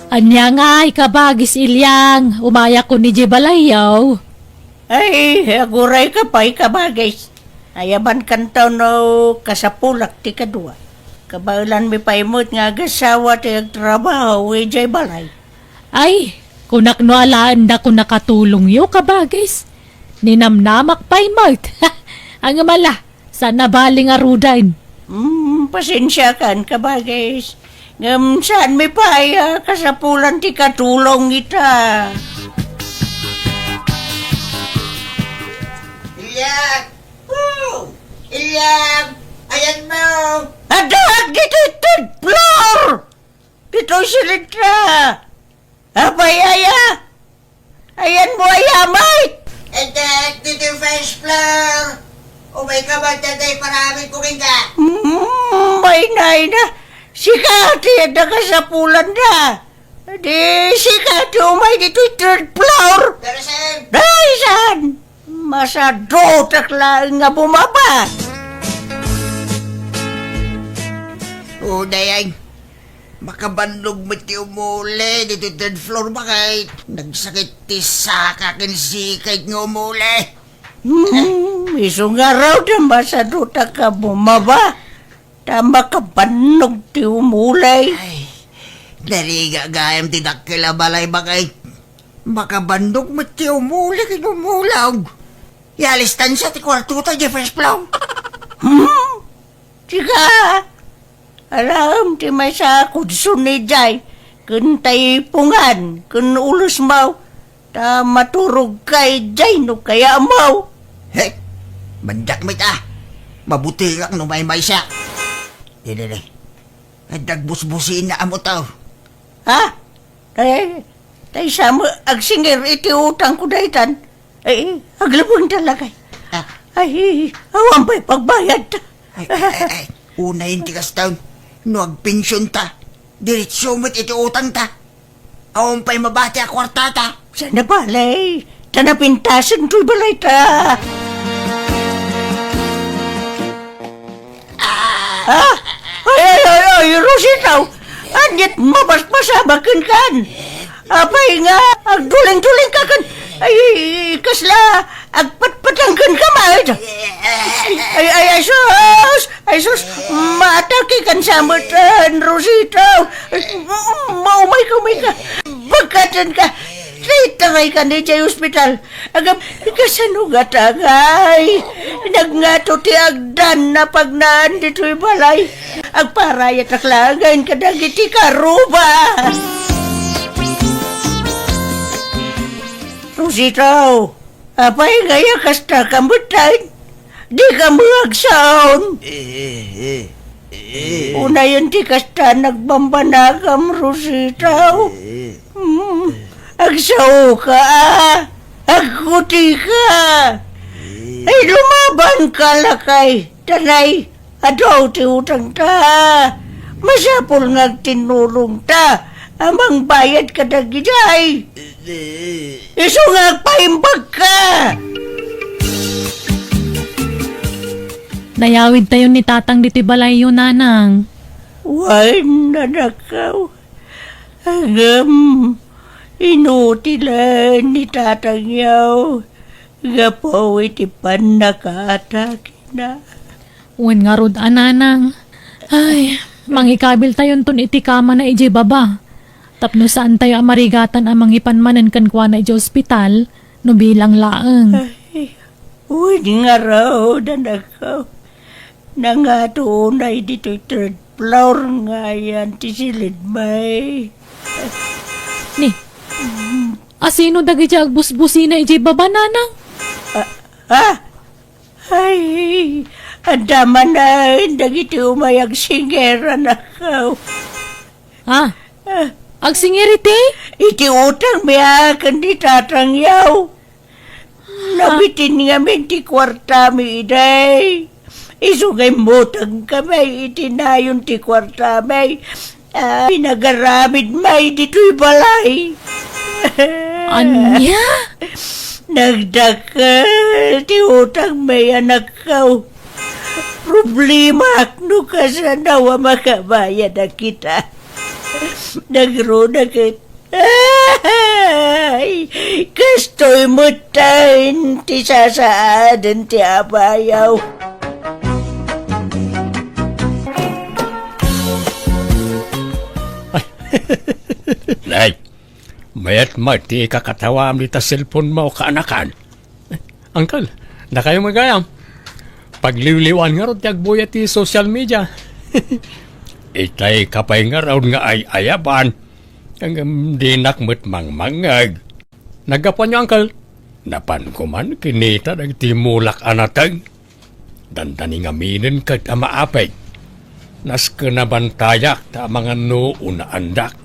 Anya nga ikabagis ilyang. Umaya ko ni Jibalayaw. Ay, aguray ka pa, ikabagay. Ayaban kantaw no kasapulak ti kadua. Kabailan mi paimot nga agasawa ti agtrabaho, jay balay. Ay, kunak no alaan da ko nakatulong yo kabagis. Ninamnamak paimot. Ang mala, sana baling arudan. Pasensya kan, kabagay. Ngam saan mi pa kasapulan ti katulong ita. Ilyang! Woo! Ilyang! Ayan mo! Adak, dito third floor! Dito silitra! Abay, aya! Ayan mo, ayamay! And that, dito yung first floor! Umay ka ba, tatay, paraming kuking ka? May nay na! Si Kati, nakasapulan na! Di sikat umay dito'y third floor. Daisan! Masado takla nga bumaba. O, dayay. Makabandog mo ti umuli dito third floor ba kay nagsakit ti saka kinsikay nga umuli. Isong araw na masado ta ka bumaba. Tama ka banog ti umulay. Ay, nariga gayam ti dakila balay ba kay makabandog mo ti umuli kay umulaw. Yalistan siya ti kwarto ta di first floor. Tiga, alam ti may sa kudsun ni Jai, kun taipungan, kun ulus mau, ta maturog kay Jai no kaya mau. Hey, bandak mo ta. Mabuti kang numay-may siya. Dili. Dagbus-busin na amo tao. Ha? Tay sa mo, agsingir iti utang ko daitan. Ay, aglabong talaga. Ah. Ay, awan ba'y pagbayad ta. Ay. Una yung tigas taon. No agpensyon ta. Diretsyo mo't iti utang ta. Awan pa'y mabati a kwarta ta. Sana balay, tanapintasan to'y balay ta. Ay, Rositaw, anyat mapaspasabakan kan. Apay nga, agduling-duling ka kan. Ay, kasla, agpatpatangkan ka maid. Ay, sus, maatake kan samatan, Rositaw. Maumay ka. Bagkatan ka. Tangay ka ni Jay Hospital. Agam, kasanugat agay. Nagngato ti agdan na pagnaan dito'y balay. Agparayat aklagain ka dagiti karuba. Rositaw, apay gaya kasta kambutan. Di ka muagsaon. Una yun ti kasta nagbambanagam, Rositaw. Agsaw ka, agkuti ka. Ay lumaban ka lakay, tanay, adaw ti utang ta. Masapol nga tinulong ta, amang bayad ka dagijay. Iso nga paimbag ka. Nayawid tayo ni tatang diti balay yun, nanang. Wan na nakaw. Agam, inutilan ni tatang yaw. Gapaw iti pan nakatake na. Uwan nga rod, nanang. Ay, mangikabil tayon ton iti kama na iji baba. Tapno saan tayo amarigatan ang mangipanmanan kan kwa na iji ospital, no bilang laeng. Ay, wan nga raw na nakaw. Nangatunay dito'y third floor nga yan ti silid may. Ni, asino dagi siya agbusbusi na iji baba, nanang? Ay, andaman na dagiti umayag singera na kaw. Ha? Agsingiriti? Iti utang miyakan di tatang yaw. Nabitin nga ti kwarta mi iday. Isugay mutang kamay itinayon ti kwarta may. Pinagaramid may dito'y balay. Anya? Nagdakal ti utang may anak kaw. Problema no kasanawa makabayad na kita. Nagrunagit. Ay, kastoy mo tayo ti sasaadan ti abayaw. Nay, mayat mati kakatawam di ta cellphone mo kaanakan. Uncle, na kayo magayam. Pagliwliwan nga ron ti agbuya ti social media. Itay kapay nga raw nga ay ayaban. Ang di nakmet mangmangag. Nagapan niyo, Uncle. Napan ko man kinita ti mulak anatag. Dandani nga minin kag amaapay. Nas kanabantayak ta mga noon na andak.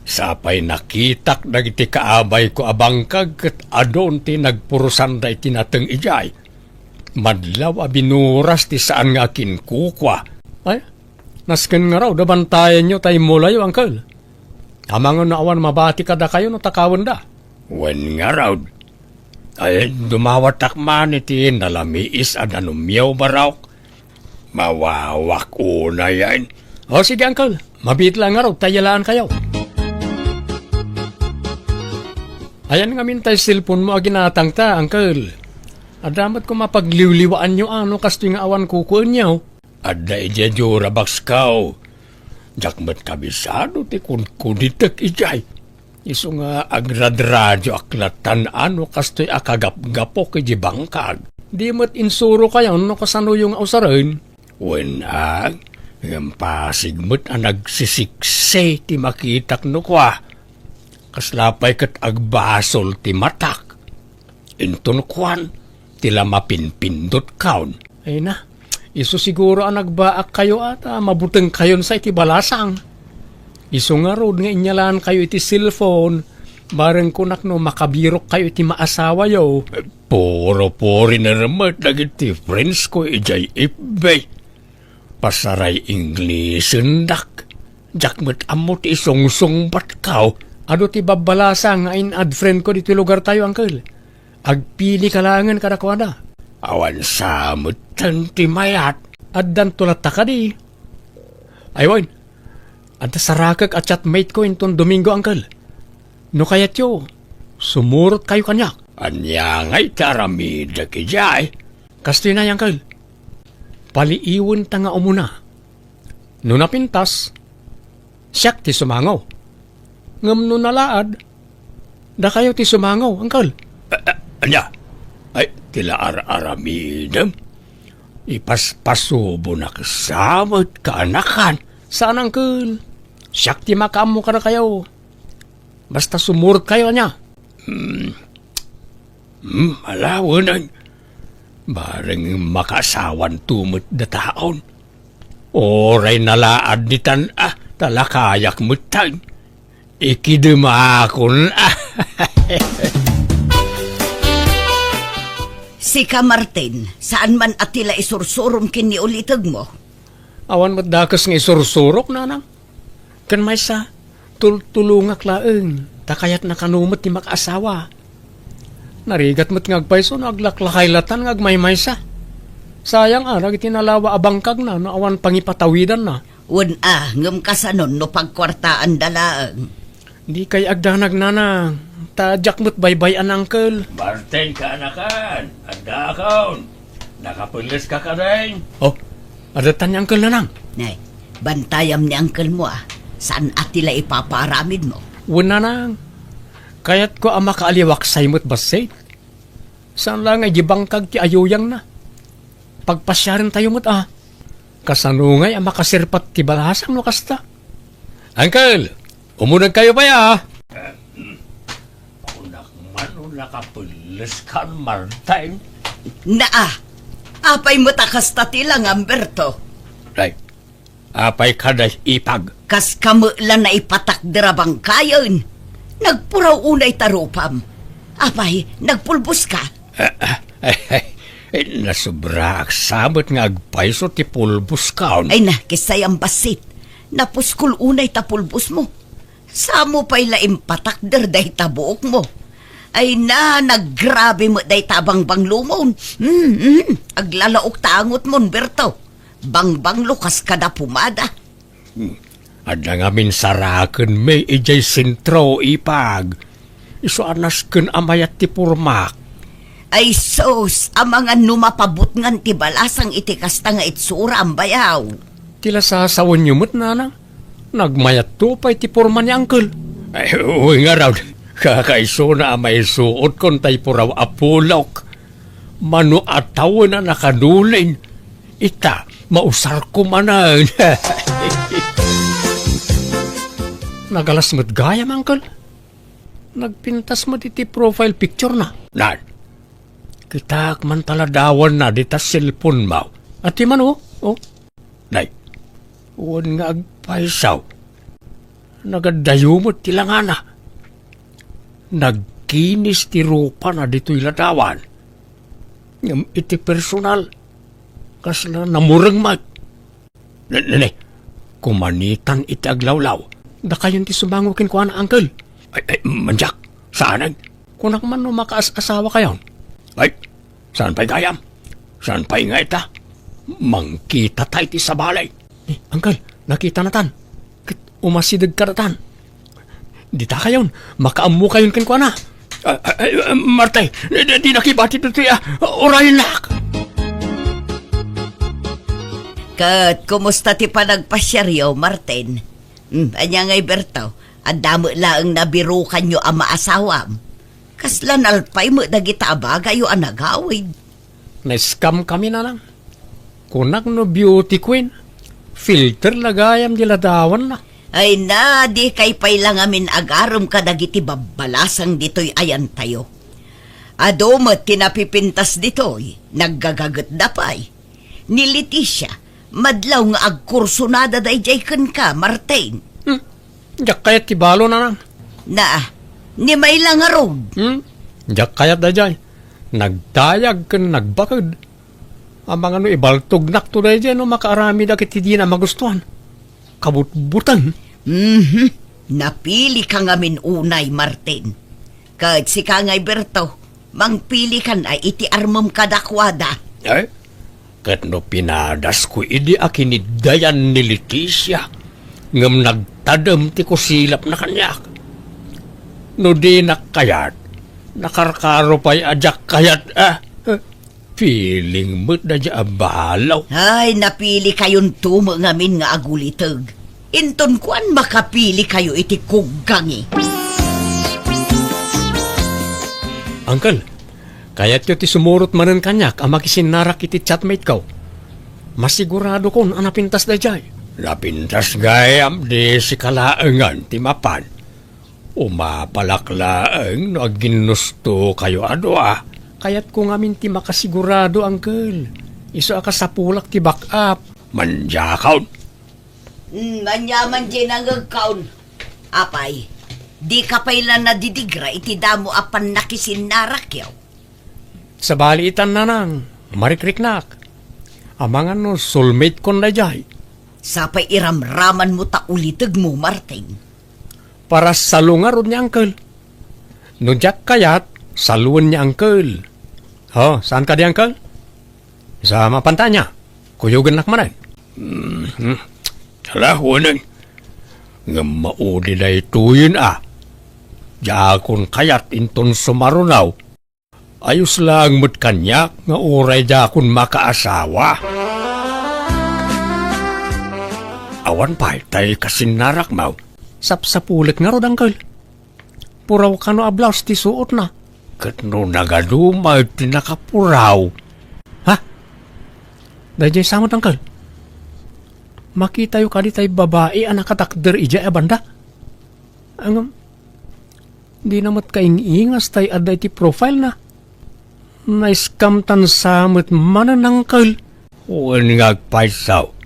Sapay nakitak dagiti kaabay ko abangkag ket adon ti nagpurusan da iti nateng ijay. Madlaw a binuras ti saan nga kinkukwa. Ay, nasken nga raw dabantayan nyo tay mulayo, Uncle. Amang naawan mabati kada kayo no takawan da. Wen nga raw. Ay, dumawatak man iti nalamiis at anumiyaw barawk. Mawawak una yan. O sige, Uncle. Mabit lang nga raw, tayalaan kayo. Ayan nga mintay cellphone mo aginatang ta, Uncle. Adamat ko mapagliwliwaan nyo ano kasto nga awan kukuan nyo. Ada ijadyo rabaks kao. Jakmat kabisado ti kun kunitek ijay. Iso nga agradradyo aklatan ano kasto'y akagap-gapok iji bangkag. Di mat insuro kayo no kasano yung ausarin. Wen ang pasigmat ang nagsisikse ti makitak no kwa. Kaslapay kat agbasol ti matak. Inton kwan tila mapinpindot kaon. Ay na, iso siguro ang nagbaak kayo at mabuteng kayon sa iti balasang. Iso nga rod nga inyalaan kayo iti cellphone. Bareng kunak no makabirok kayo iti maasawa yo. Puro-puri na ramat dagiti friends ko ijay ibay. Pasaray English dak. Jakmet amot isong-song batkaw. Ado ti babalasa nga in-add friend ko dito lugar tayo, Uncle. Agpili kalangan kadakwada. Awan samot ti mayat. Addan tulata ka di. Aywan. Anta sarakag at chatmate ko inton Domingo, Uncle. No kayat yo, sumurot kayo kanyak. Anya nga'y taramida kijay. Kasto na, Uncle. Paliiwan ta nga umuna. No napintas, siyak ti sumangaw. Ngam no nalaad, da kayo ti sumangaw, Uncle. Anya? Ay, tila aramidam. Ipaspasubo na kasamot kaanakan. Saan, Uncle? Siyak ti makamo ka na kayo. Basta sumurot kayo niya. Alawanan. Bareng makasawan tumot da taon. Oray nalaad ni tan talakayak mutan. Ikidumakon Sika Martin, saan man atila isursurom kini ulitag mo? Awan matdakas nga isursurok, nanang. Kan may sa tulungak laeng, takayat nakanumot ni makaasawa. Narigat mo't ngagpaiso na aglaklakay latan ngagmay sa. Sayang arag itinalawa abangkag na, no awan pangipatawidan na. Wan ngam kasanon no pagkwartaan dalaang. Di kay agdanag nanang, tadyak mo't baybay an, Uncle. Martin ka anakan, anda akaon. Nakapulis ka rin. Oh, adatan ni Uncle nanang. Nay, bantayam ni uncle mo saan atila ipaparamid mo? Wala nang. Kayat ko ang makaaliwak sa imot basay. Saan lang ay gibangkag ti ayuyang na. Pagpasyarin tayo mo't kasanungay ang makasirpat ti balasang no kasta. Uncle, umunag kayo pa ya. Unak man nakapulis ka, Martin. Apay mo takasta tilang, Amberto. Right. Apay kaday ipag. Kas kamulan na ipatakdira bang kayon. Nagpuraw unay tarupam. Apay, nagpulbos ka. Nasubra aksabot nga agpaiso ti pulbos kaon. Ay na, kisay ang basit. Napuskul unay tapulbos mo. Samo pa'y laim patakder dahi tabuok mo. Ay na, naggrabe mo dahi tabang banglumon. Aglalaok tangot mo, Berto. Bangbang lukas kada pumada. Ada ngamin saraken may ijay sintro ipag. Iso anas ken amayat ti purmak. Ay sos, ang mga numapabot ngan ti balasang itikasta nga itsura ang bayaw. Tila sasawan niyo mo't nanang. Nagmayat to pa'y ti purma ni Uncle. Ay, uwi nga raw. Kakaiso na may suot kon tay puraw apulok. Mano ataw na nakadulin. Ita, mausar ko manan. Nagalas mo't gayam, Uncle. Nagpintas mo iti profile picture na. Nan, kita man taladawan na dita cellphone mo. At man oh. Nay, huwag nga agpaisaw. Nagadayo mo tilangana. Nagkinis ti rupa na dito'y ladawan. Ngam iti personal. Kasla namurang mag. Kumanitan iti aglawlaw. Da kayon ti sumangukin ko na, Uncle. Ay, manjak. Saan? Kunak man no makaas-asawa kayon. Ay, saan pa'y gayam? Saan pa'y nga ita? Mangkita tayo ti sa balay. Uncle, nakita na tan. Umasidag ka na tan. Di ta kayon, makaamu kayon kinkwa na. Martay, di nakibati ito tiya. Orayin lak. Kat, kumusta ti panagpasyaryo, Martin? Anya ngay Berto, ang damo lang nabirukan nyo ang maasawam. Kaslan alpay mo dagita abagayo ang nagawid. Na-scam kami na lang. Kunak no beauty queen. Filter lagayam diladawan na. Ay na, di kay pay lang amin agarom ka dagiti babalasang dito'y ayan tayo. Adomot tinapipintas dito'y, naggagagat da pa'y. Ni Leticia, madlaw nga agkurso na dadayjay kan ka, Martin. Diyak kayat tibalo na lang. Na, ni may lang arog. Diyak kayat da jay. Nagtayag kan nagbakad. Ang mga no ibaltog to da jay no makaarami da kiti di na magustuhan. Kabutbutan. Napili ka ngamin unay, Martin. Kahit si Kangay Berto, mangpili ka na iti armom kadakwada. Eh? Kat no pinadas ko idi akinidayan ni Leticia. Ngam nagtadam ti ko silap na kanyak. No di nakayat. Nakarkaro pa'y ajak kayat feeling mo't na dya abalaw. Ay, napili kayon tumo ngamin nga agulitag. Inton kuan makapili kayo iti kuggangi. Uncle, kaya't yo ti sumurot manen kanyak ang makisinarak iti chatmate ko. Masigurado kon ang napintas da jay. Napintas gayam di si kalaengan ti mapan. Umapalaklaeng no aginusto kayo Kaya't kung amin ti makasigurado, Uncle. Iso ka sa pulak ti back up. Manjakaw. Manyaman dyan ang agkaon. Apay, di ka pailan na didigra iti damo apan nakisinarakyaw. Sa balitan na nang, marikriknak. Amangan no soulmate kon na jay. Sapay iramraman mo ta ulitag mo, Martin. Para salungarod niya, Uncle. No jak kayat, saluan niya, Uncle. Saan ka di, Uncle? Sa mapantanya. Kuyugan nakmanay. Kalahunan. Nga maudi na ituyin Jakon kayat inton sumarunaw. Ayos lang mo't kanyak nga uray jakon makaasawa. Awan pa tay kasinarak mau. Sapsapulik nga rod, Uncle. Puraw ka no ablaws ti suot na. Kat no nagadumay ti nakapuraw. Ha? Dahil samot, Uncle. Makita yung kadi tayo babae ang nakatakder ija banda. Di namat kaingingas tayo aday ti profile na. Na-scam tan samot mananangkal. Uwan ngagpaisaw.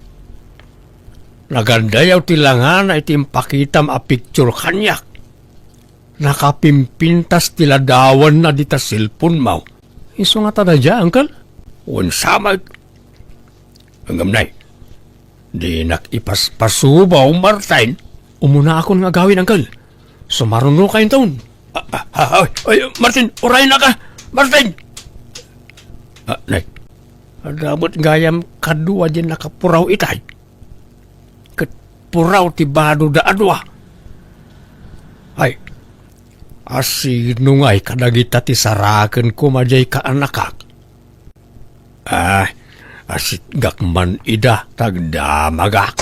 Nagandayaw ti langan ay timpakitam a picture kanyak. Nakapimpintas ti ladawan na di ta cellphone mau. Iso nga tada dya, Uncle? Uwan samag. Hanggang nay. Di nakipaspasubaw, Martin. Umuna akong nga gawin, Uncle. Sumaruno kayo taon. Martin, uray na ka! Martin! Nay, adabot gayam kadua din nakapuraw itay. Katpuraw ti bado da adwa. Ay, asino nga'y kadagita ti saraken ko majay ka anakak. Asit gakman ida tagdamagak.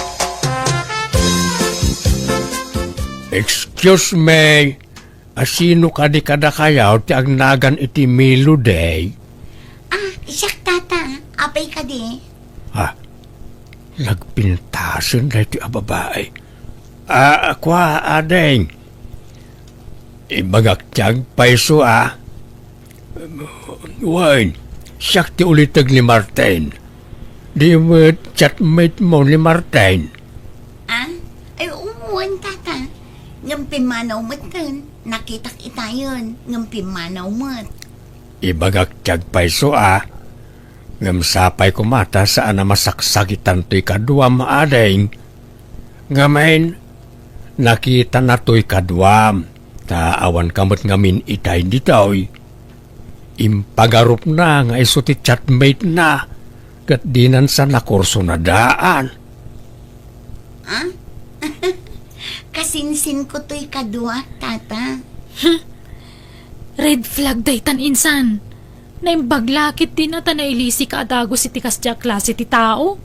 Excuse me, asino ka di kada kayaw ti agnagan iti Milo Day? Siyak tata, apay ka di. Nagpintasan na iti ababae. Akwa adeng. Ibagak paiso Wine, siyak ti ulitag ni Martin. Di mo chatmate mo ni Martin. Ay umuwan tata. Ngampimanaw mo tan. Nakitak itayon. Ngampimanaw mo. Ibagak paiso ngam sapay kumata saan na masaksakitan to'y kadua maadeng. Ngamain, nakita na to'y kadwam. Taawan kamot ngamin itay ditoy. Impagarup na nga iso ti chatmate na. Kat dinan sa nakurso na daan. Kasinsin ko to'y kadwa, tata. Red flag daytan insan. Naimbaglakit din na nailisi ka adago si tikas dya klase ti tao.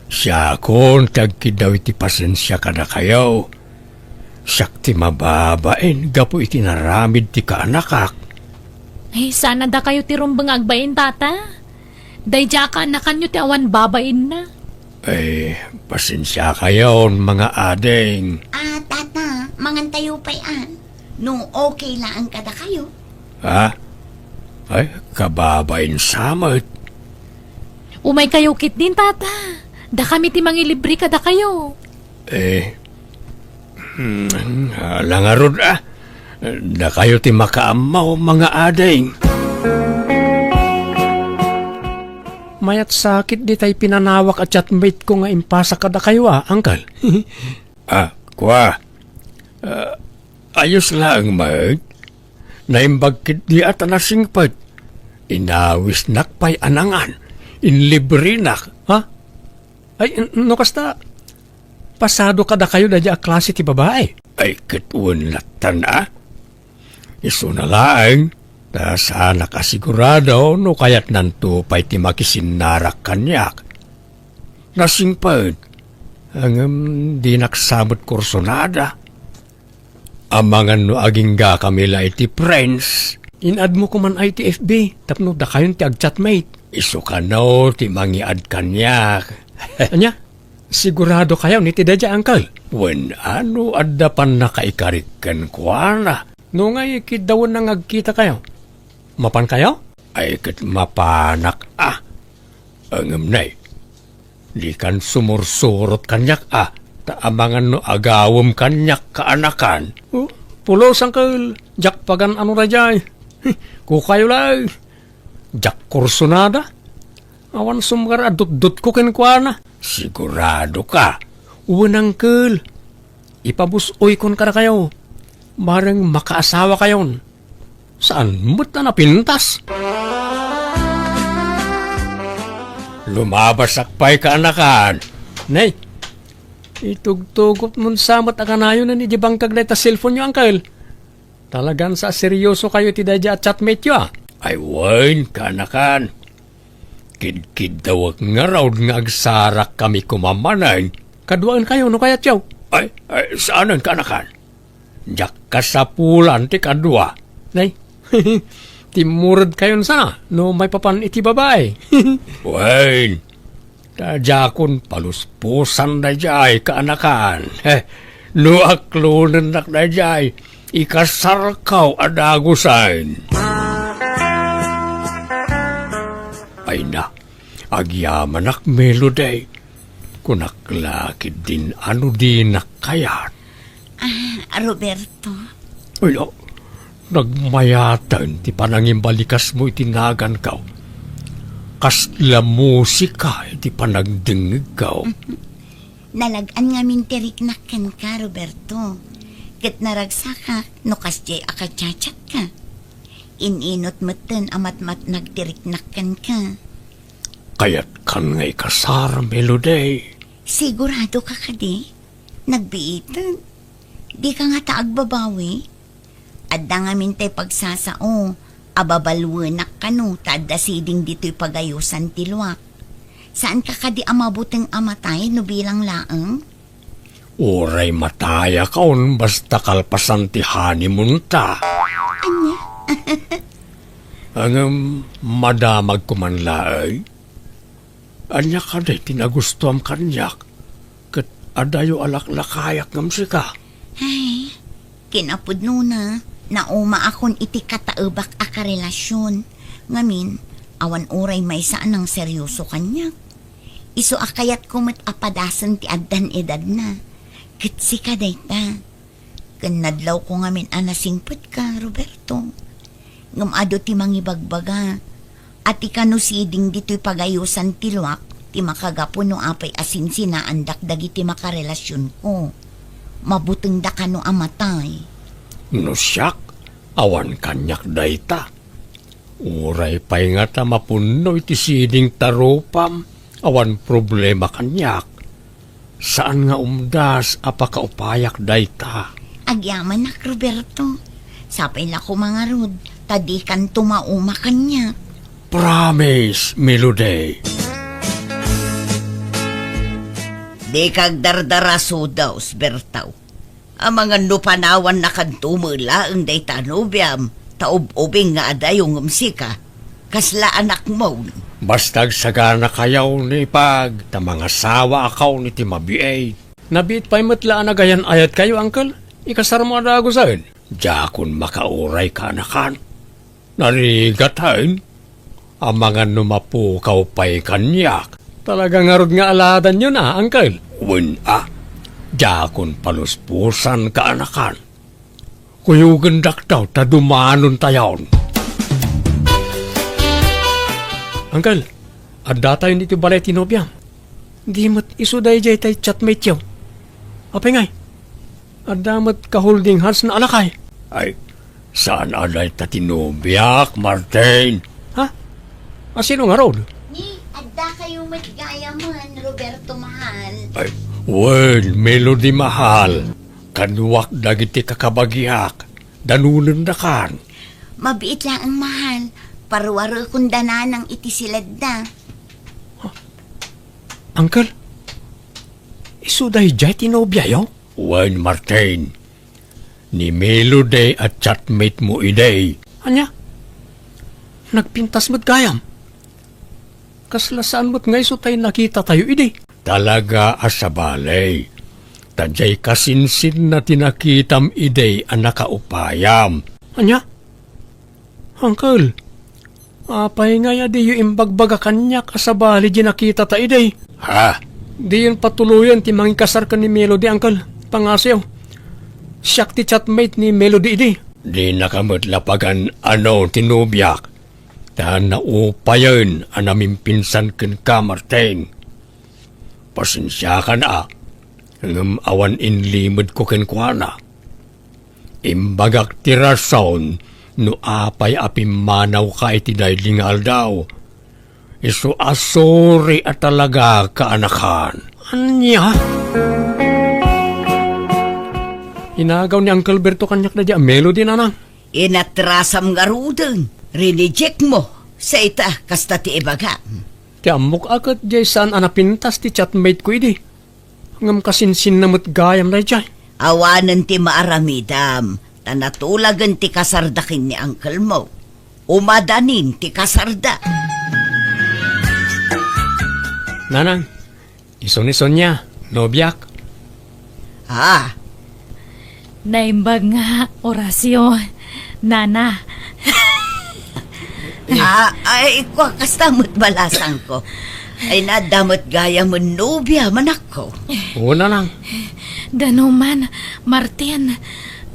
Siya kon tagkidaw iti pasensya ka na kayo. Siyak ti mababain, gapo iti naramid ti kaanakak. Ay, sana da kayo ti rumbang agbain, tata. Dayja ka anakan nyo ti awan babain na. Eh, pasensya kayo, mga ading. Tata, mangantayo pa'y no okay lang kada kayo. Ha? Ay, kababain samot. Umay kayo kit din, tata. Da kami ti mangilibre kada kayo. Langarod da kayo ti makaamaw, mga ading. Mayat sakit di tay pinanawak at chatmate ko nga impasa kada kayo uncle. Kwa. Ayos lang, mag. Naimbagkit di at anasingpad. Inawis nakpay anangan. Inlibre nak, ha? Ay, no kasta, pasado kada kayo na dya klase ti babae. Ay, katun latan Iso na lang, na sana kasigurado no kaya't nanto pa'y ti makisinarak kanyak. Nasingpad, ang di naksamot kursonada. Amangan no aging ga kamila iti friends. Inad mo ko man ay ti FB, tapno da kayon ti agchatmate. Iso ka no, ti mangiad kanyak. Anya, sigurado kayo ni ti dadya, uncle. Wen ano adda pan nakaikarikan ko na. No nga ikidawon nang agkita kayo. Mapan kayo? Ay kat mapanak Angam nay. Di kan sumursurot kanyak taamangan no agawom kanyak kaanakan. Pulos uncle, jak pagan ano rajay. Kukayo lang. Jak kursonada. Awan sumgar adut-dut ko kenkwana. Sigurado ka. Uwan, uncle. Ipabusoy kon ka na kayo. Marang makaasawa kayon. Saan mo't na napintas? Lumabas akpay ka anakan. Nay, itugtugot mun samat akanayo na ni Jibang kaglay ta cellphone nyo, uncle. Talagang sa seryoso kayo ti dadya at chatmate nyo, Ay, wain ka anakan. Kid-kid daw nga raw nga agsarak kami kumamanay. Kaduaan kayo no kaya tiyaw. Ay, saanan ka nakan? Diyak kasapulan ti kadua. Nay, timurad kayon sana no may papan iti babae. Wain, tajakon paluspusan na jay kaanakan. No aklunan nak na jay, ikasarkaw adagusan. Ay na, agyaman ak melody. Kunaklakid din ano din nakayat. Roberto. Ay, nagmayatan ti panangimbalikas mo itinagan ka. Kasla musika iti panagdingig ka. Nalagan nga mintiriknakan ka, Roberto. Kat naragsaka, no kasjay akachachat ka. Ininot matan amat-mat nagtiriknakan ka. Kaya't kan ngay kasar, melody. Sigurado ka kadi? Nagbiitan? Di ka nga taagbabawi? Adda nga mintay pagsasao, ababalwanak ka no, taadda siding dito'y pagayusan tilwak. Saan ka kadi amabuting amatay no bilang laang? Uray mataya kaon basta kalpasan ti honeymoon ta. Anya? Ang madamag kumanlaay. Anya ka day tinagustuam kanyak. Kat adayo alaklakayak ngam sika. Ay, kinapod na. Nauma akon iti kataubak aka relasyon. Ngamin, awan uray may saan ang seryoso kanyak. Iso akayat kumit apadasan ti addan edad na. Kitsi ka dayta. Kanadlaw ko ngamin anasingput ka, Roberto. Ngamado ti mangibagbaga. At ikanusiding dito'y pagayusan tilwak, ti makagapo no apay asin sinaandak dagi ti makarelasyon ko. Mabuting da ka no amatay. No siyak, awan kanyak dayta. Uray pa'y nga ta mapuno iti siding taropam, awan problema kanyak. Saan nga umdas apakaupayak dayta? Agyaman nak, Roberto. Sapay la ko mga rod, tadi kan tumauma kanya. Promise, Melody. Di kag dardaraso daw, Bertaw. Ang mga nupanawan na kantumula ang day tanubyam, taub-ubing nga ada yung umsika. Kasla anak mo. Bastag sagana kayaw ni pag, ta mga sawa akaw ni timabiay. Nabit pa'y matlaan na gayan ayat kayo, Uncle. Ikasar mo adago sa'in. Jakon makauray ka anakan. Narigatayin. Ang mga numapukaw pa'y kanyak. Talagang arod nga aladan yun Uncle. Jakon paluspusan ka anakan. Kuyugan daktaw ta dumanon tayon. Uncle, adda tayo nito balay tinobyam. Di mat isuday jay tay chatmate yaw. Apay ngay, adda mat ka-holding hands na alakay. Ay, saan aday ta tinobyak, Martin? Ha? Asino nga road? Ni, adda kayo matgayaman, Roberto mahal. Ay, well, Melody mahal. Kanuwak dagiti kakabagyak. Danunan na kan. Mabiit lang ang mahal. Parwaro kundana ng itisilad na. Uncle, isuday jay tinobya yaw? Wen, Martin. Ni Melody at chatmate mo iday. Anya? Nagpintas mo't gayam. Kaslasaan mo't ngay so tayo nakita tayo iday. Talaga asabalay. Tadjay kasinsin na tinakitam iday ang nakaupayam. Anya? Uncle, apay nga ya di yung imbagbaga kanya kasabali di nakita ta iday. Ha? Di yun patuluyan ti manging kasar ka ni Melody, Uncle. Pangasyaw. Siyak ti chatmate ni Melody iday. Di nakamutlapagan ano tinubyak. Ta naupayan ang naming pinsan ken ka, Martin. Pasensya ka na. Ngam awan inlimod ko kenkwana. Imbagak tirason no apay apimanaw ka iti daylingal daw. Isu asori at talaga kaanakan. Anya? Inagaw ni Uncle Berto kanyak na di Melody na nang. Inatrasam nga rudeng. Rineject mo. Sa ita, kasta ti ibaga. Ti amok agad jay saan anapintas ti chatmate ko idi. Ngam kasinsin na gayam na jay. Awanan ti maaramidam. Tanatulagan ti kasardakin ni Uncle mo. Umadanin ti kasarda. Nanang, ison-ison niya, nobyak. Ah, Naimbag nga, orasyon. Nana, ay, ko kastamot balasang ko. Ay nadamot gaya mo nobya manak ko. Oo, nanang. danuman, Martin,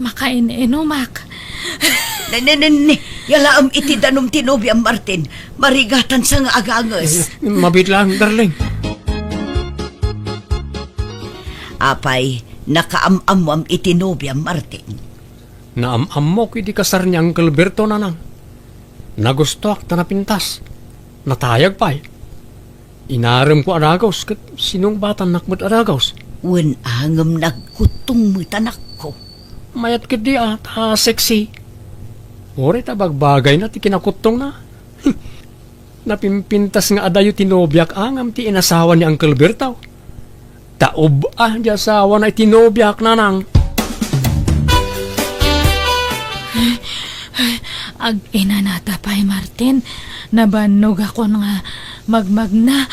makain-inumak. Nananani, yalaam iti danom tinobya Martin. Marigatan sa nga agangas. Mabit lang, darling. Apay, nakaamamam iti nobya Martin. Naamam mo kiti kasar ni Uncle Berto, nanang. Nagustuak ta napintas. Natayag pa eh. Inaram ko aragaws kat sinong batang nakmat aragaws. Wen angam nagkutong mo tanak ko. Mayat kiti sexy. Ori tabagbagay na ti kinakutong na. Napimpintas nga adayo tinobyak angam ti inasawa ni Uncle Berto. Taob di asawa na itinobyak nanang. Ag ina natapay, Martin. Nabanog ako nga magmagna.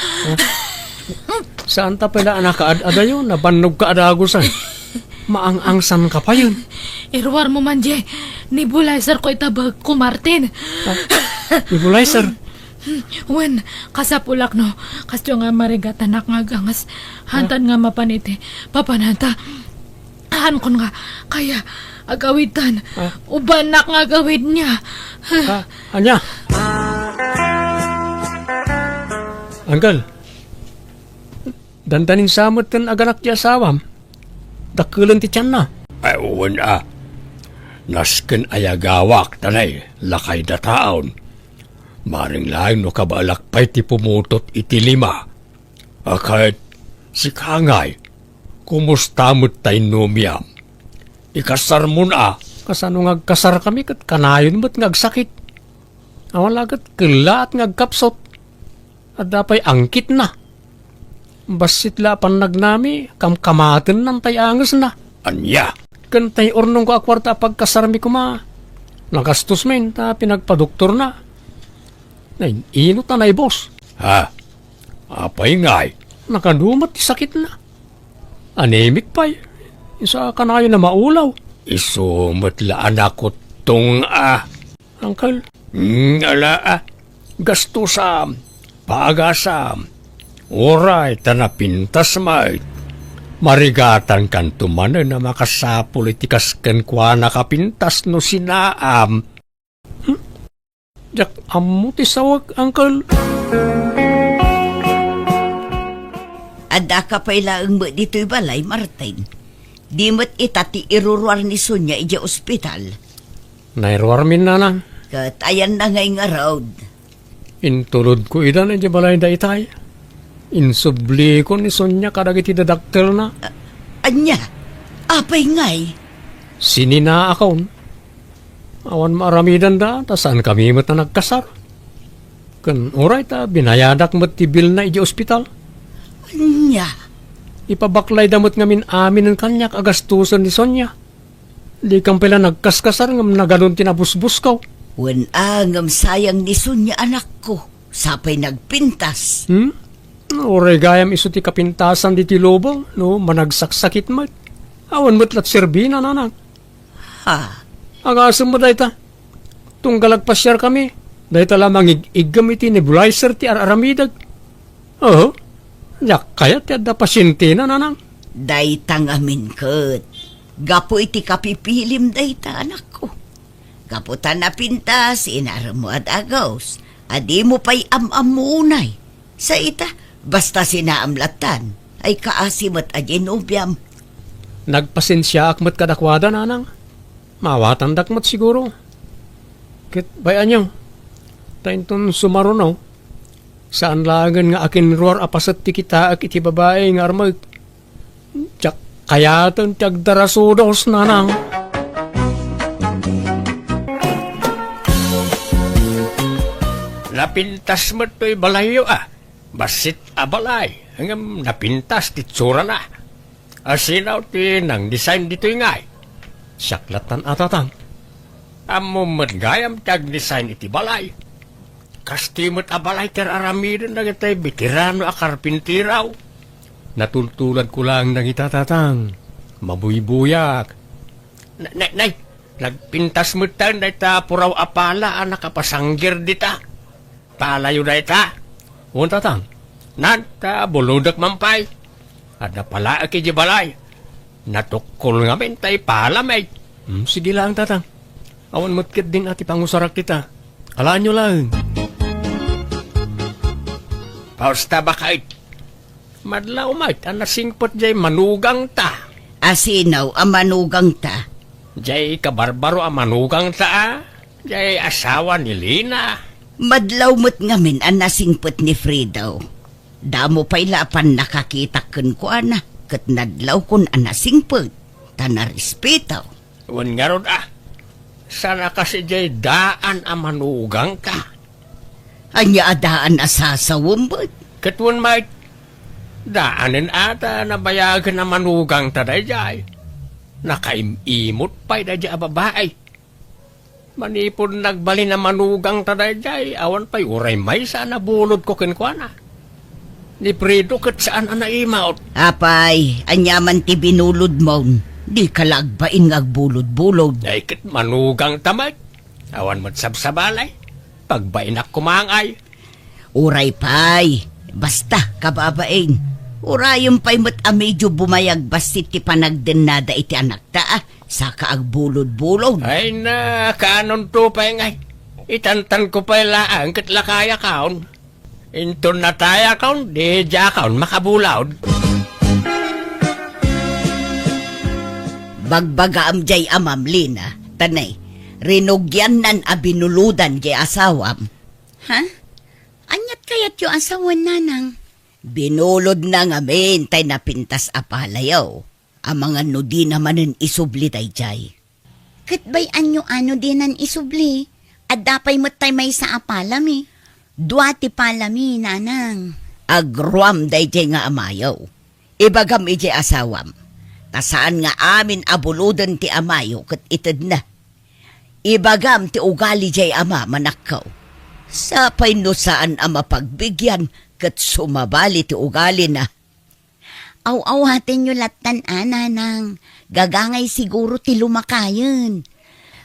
Saan ta pala nakaad-ada yun? Nabanog ka adagusan. Maang-angsan ka pa yun. Irwar mo man, Jay. Nebulizer ko itabag ko, Martin. Nebulizer. Wen, kasapulak no. Kasyo nga marigatanak nga gangas. Hantan nga mapaniti. Papananta. Han kon nga. Kaya, agawitan. Ubanak nga agawid niya. Anya? Anggal, dandaning samot kan aganak di asawam. dakulan ti tiyan na. Ay, uwan Nasken ayagawak tanay, lakay da taon. Maring laing no kabalakpay ti pumutot iti 5. Kahit si Kangay, kumusta mo't tayo numiyam? Ikasar mo na. Kasano ngagkasar kami kat kanayon mo't ngagsakit. Awan lagat kila at ngagkapsot. At dapay angkit na. Basit lapan nagnami, kamkamaten ng tayangas na. Anya, Kantay ornong ko akwarta pagkasarmi ko ma. Nagastos men, ta pinagpadoktor na. Nay, ino tanay boss. ha? Apay ngay, Nakadumat ti sakit na. Anemic pa isa kanayo na maulaw. isumot la anak ko tong Angkal, ala gasto sa pagasa. Oray, tanapintas may. Marigatan kan tumanan na makasapul itikas ken kwa nakapintas no sinaam. jak amo ti sawag, angkal. Ada ka pa ilaang mo dito'y balay, Martin. Di mo't itati iruruar ni Sonya ija ospital. Nairwarmin na lang. Kat ayan na ngay nga road. Intulod ko idan ay balay da itay. Insubli ko ni Sonya kadagiti dadaktel na. Anya, apay ngay. Sinina akon. Awan maaramidan da, tasan kami mat na nagkasar. Kan oray ta, binayadak mat ti bil na iji ospital. Anya, Ipabaklay damot ngamin amin ng kanyak agastusan ni Sonya. Di kang pala nagkaskasar ngam na ganun tinabusbus ko. wan angam sayang ni Sonya anak ko. Sapay nagpintas. Oray gayam iso ti kapintasan di ti lobong, no, managsaksakit mat. Awan mat lat serbina nanak. Ha, Agasam mo dayta. Tunggalag pasyar kami. Dayta lamang igam iti nebulizer ti aramidag. Oo. Yak kaya ti adda pasyente na nanang. daytang amin kat. Gapo iti kapipilim dayta anak ko. Gapo ta napintas, inara mo at agaws. Adi mo pa'y amamunay. Sa ita, basta sinaamlatan, ay kaasimat a genubiam. Nagpasensya akmat kadakwada nanang. Mawatan dakmat siguro. Kit bayan nyo. Tainton sumarunaw. Saan lagan nga akin ruar apasat ti kita ak iti babae nga armag. Tsak kayatan tiyag darasudos nanang. Napintas mo to'y balayo Basit balay. Hanggang napintas ti tsura na. Asinaw ti nang design dito'y ngay. Saklatan atatang. Amo gayam tag design iti balay. Kastimot abalay ter aramidan na kitay veterano a karpintiraw. Natultulan ko lang ng itatatang. Mabuybuyak. Nay, nagpintas mo tayo na ita puraw apala nakapasanggir dita. Palayo na ita. Uwan tatang. Nanta buludak mampay. At napala aki di balay. Natukol nga mentay pala may. Sige lang tatang. Awan matkit din ati pangusarak kita. Alaan nyo lang. Pausta ba kahit? Madlaw mait, ang nasingpot jay manugang ta. Asinaw ang manugang ta. Jay kabarbaro ang manugang ta. Jay asawa ni Lina. Madlaw mo't ngamin ang nasingpot ni Fridaw. Damo pa'y lapan nakakita kun ko ana. Kat nadlaw kun ang nasingpot. Tanarispetaw. Wan nga ron Sana kasi jay daan ang manugang ta. Anya adaan asasawam ba't? Katwan mait, daanin ata na bayagan na manugang ta dayjay. Nakaimimot pa'y dayjay babae. Manipon nagbali na manugang ta dayjay, awan pa'y uray may sana bulod ko kinkwana. Ni Predo kat saan ang naimaot. Apay, anyaman ti binulod mo. Di kalagbain ngagbulod-bulod. Ay kat manugang tamay. Awan mo't sabsabalay. Pagbainak kumangay. Uray pay, basta kababain. Urayong pay mo't medyo bumayag basit ti panagdenada iti anak ta sa kaagbulod-bulod. Ay na, kanon to pa ngay. Itantan ko pa laang kat lakaya kaon. Inton na taya kaon, di dya kaon makabulaod. Bagbagaam jay amam, Lina. Tanay, rinugyan nan abinuludan jay asawam. Ha? Anyat kayat yung asawan nanang? Binulod na ngamin tay napintas apalayaw. Ang mga nudi namanin isubli tay jay. Katbay anyo ano dinan isubli? At dapay mo tay may sa apalami. Duati palami, nanang. Agruam day jay nga amayaw. Ibagam ijay asawam. Tasaan nga amin abuludan ti amayo kat itad na. Ibagam ti ugali jay ama manakaw. Sapay no saan ama pagbigyan kat sumabali ti ugali na. Aw-aw hatin nyo latan, nanang. Gagangay siguro ti lumakayan.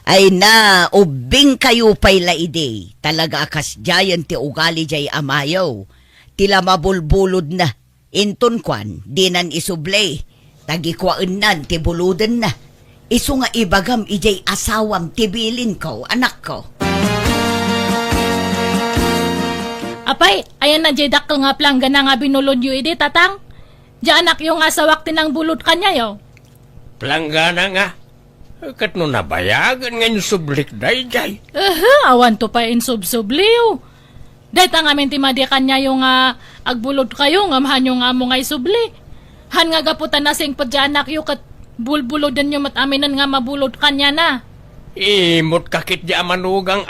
Ay na, ubing kayo pay laide. Talaga akas jayan ti ugali jay amayaw. Tila mabulbulod na. Inton kwan, dinan isublay. Tagikwaan nan ti buludan na. Isu nga ibagam ijay asawam tibilin ko, anak ko. Apay, ayan na jay dakkel nga plangga na nga binulod yu ide, tatang. Diyan anak yung asawak tinang bulod kanya yo. Planggana nga. Kat no nabayagan nga yung sublik day jay. Awan to pa in sub-subliw. Dahil tang amin ti madi kanya yung agbulod kayo, nga mahan yung amo nga isubli. Han nga gaputan na sing padya anak yu kat bulbulodan yung mataminan nga mabulod kanya na. Imot kakit di manugang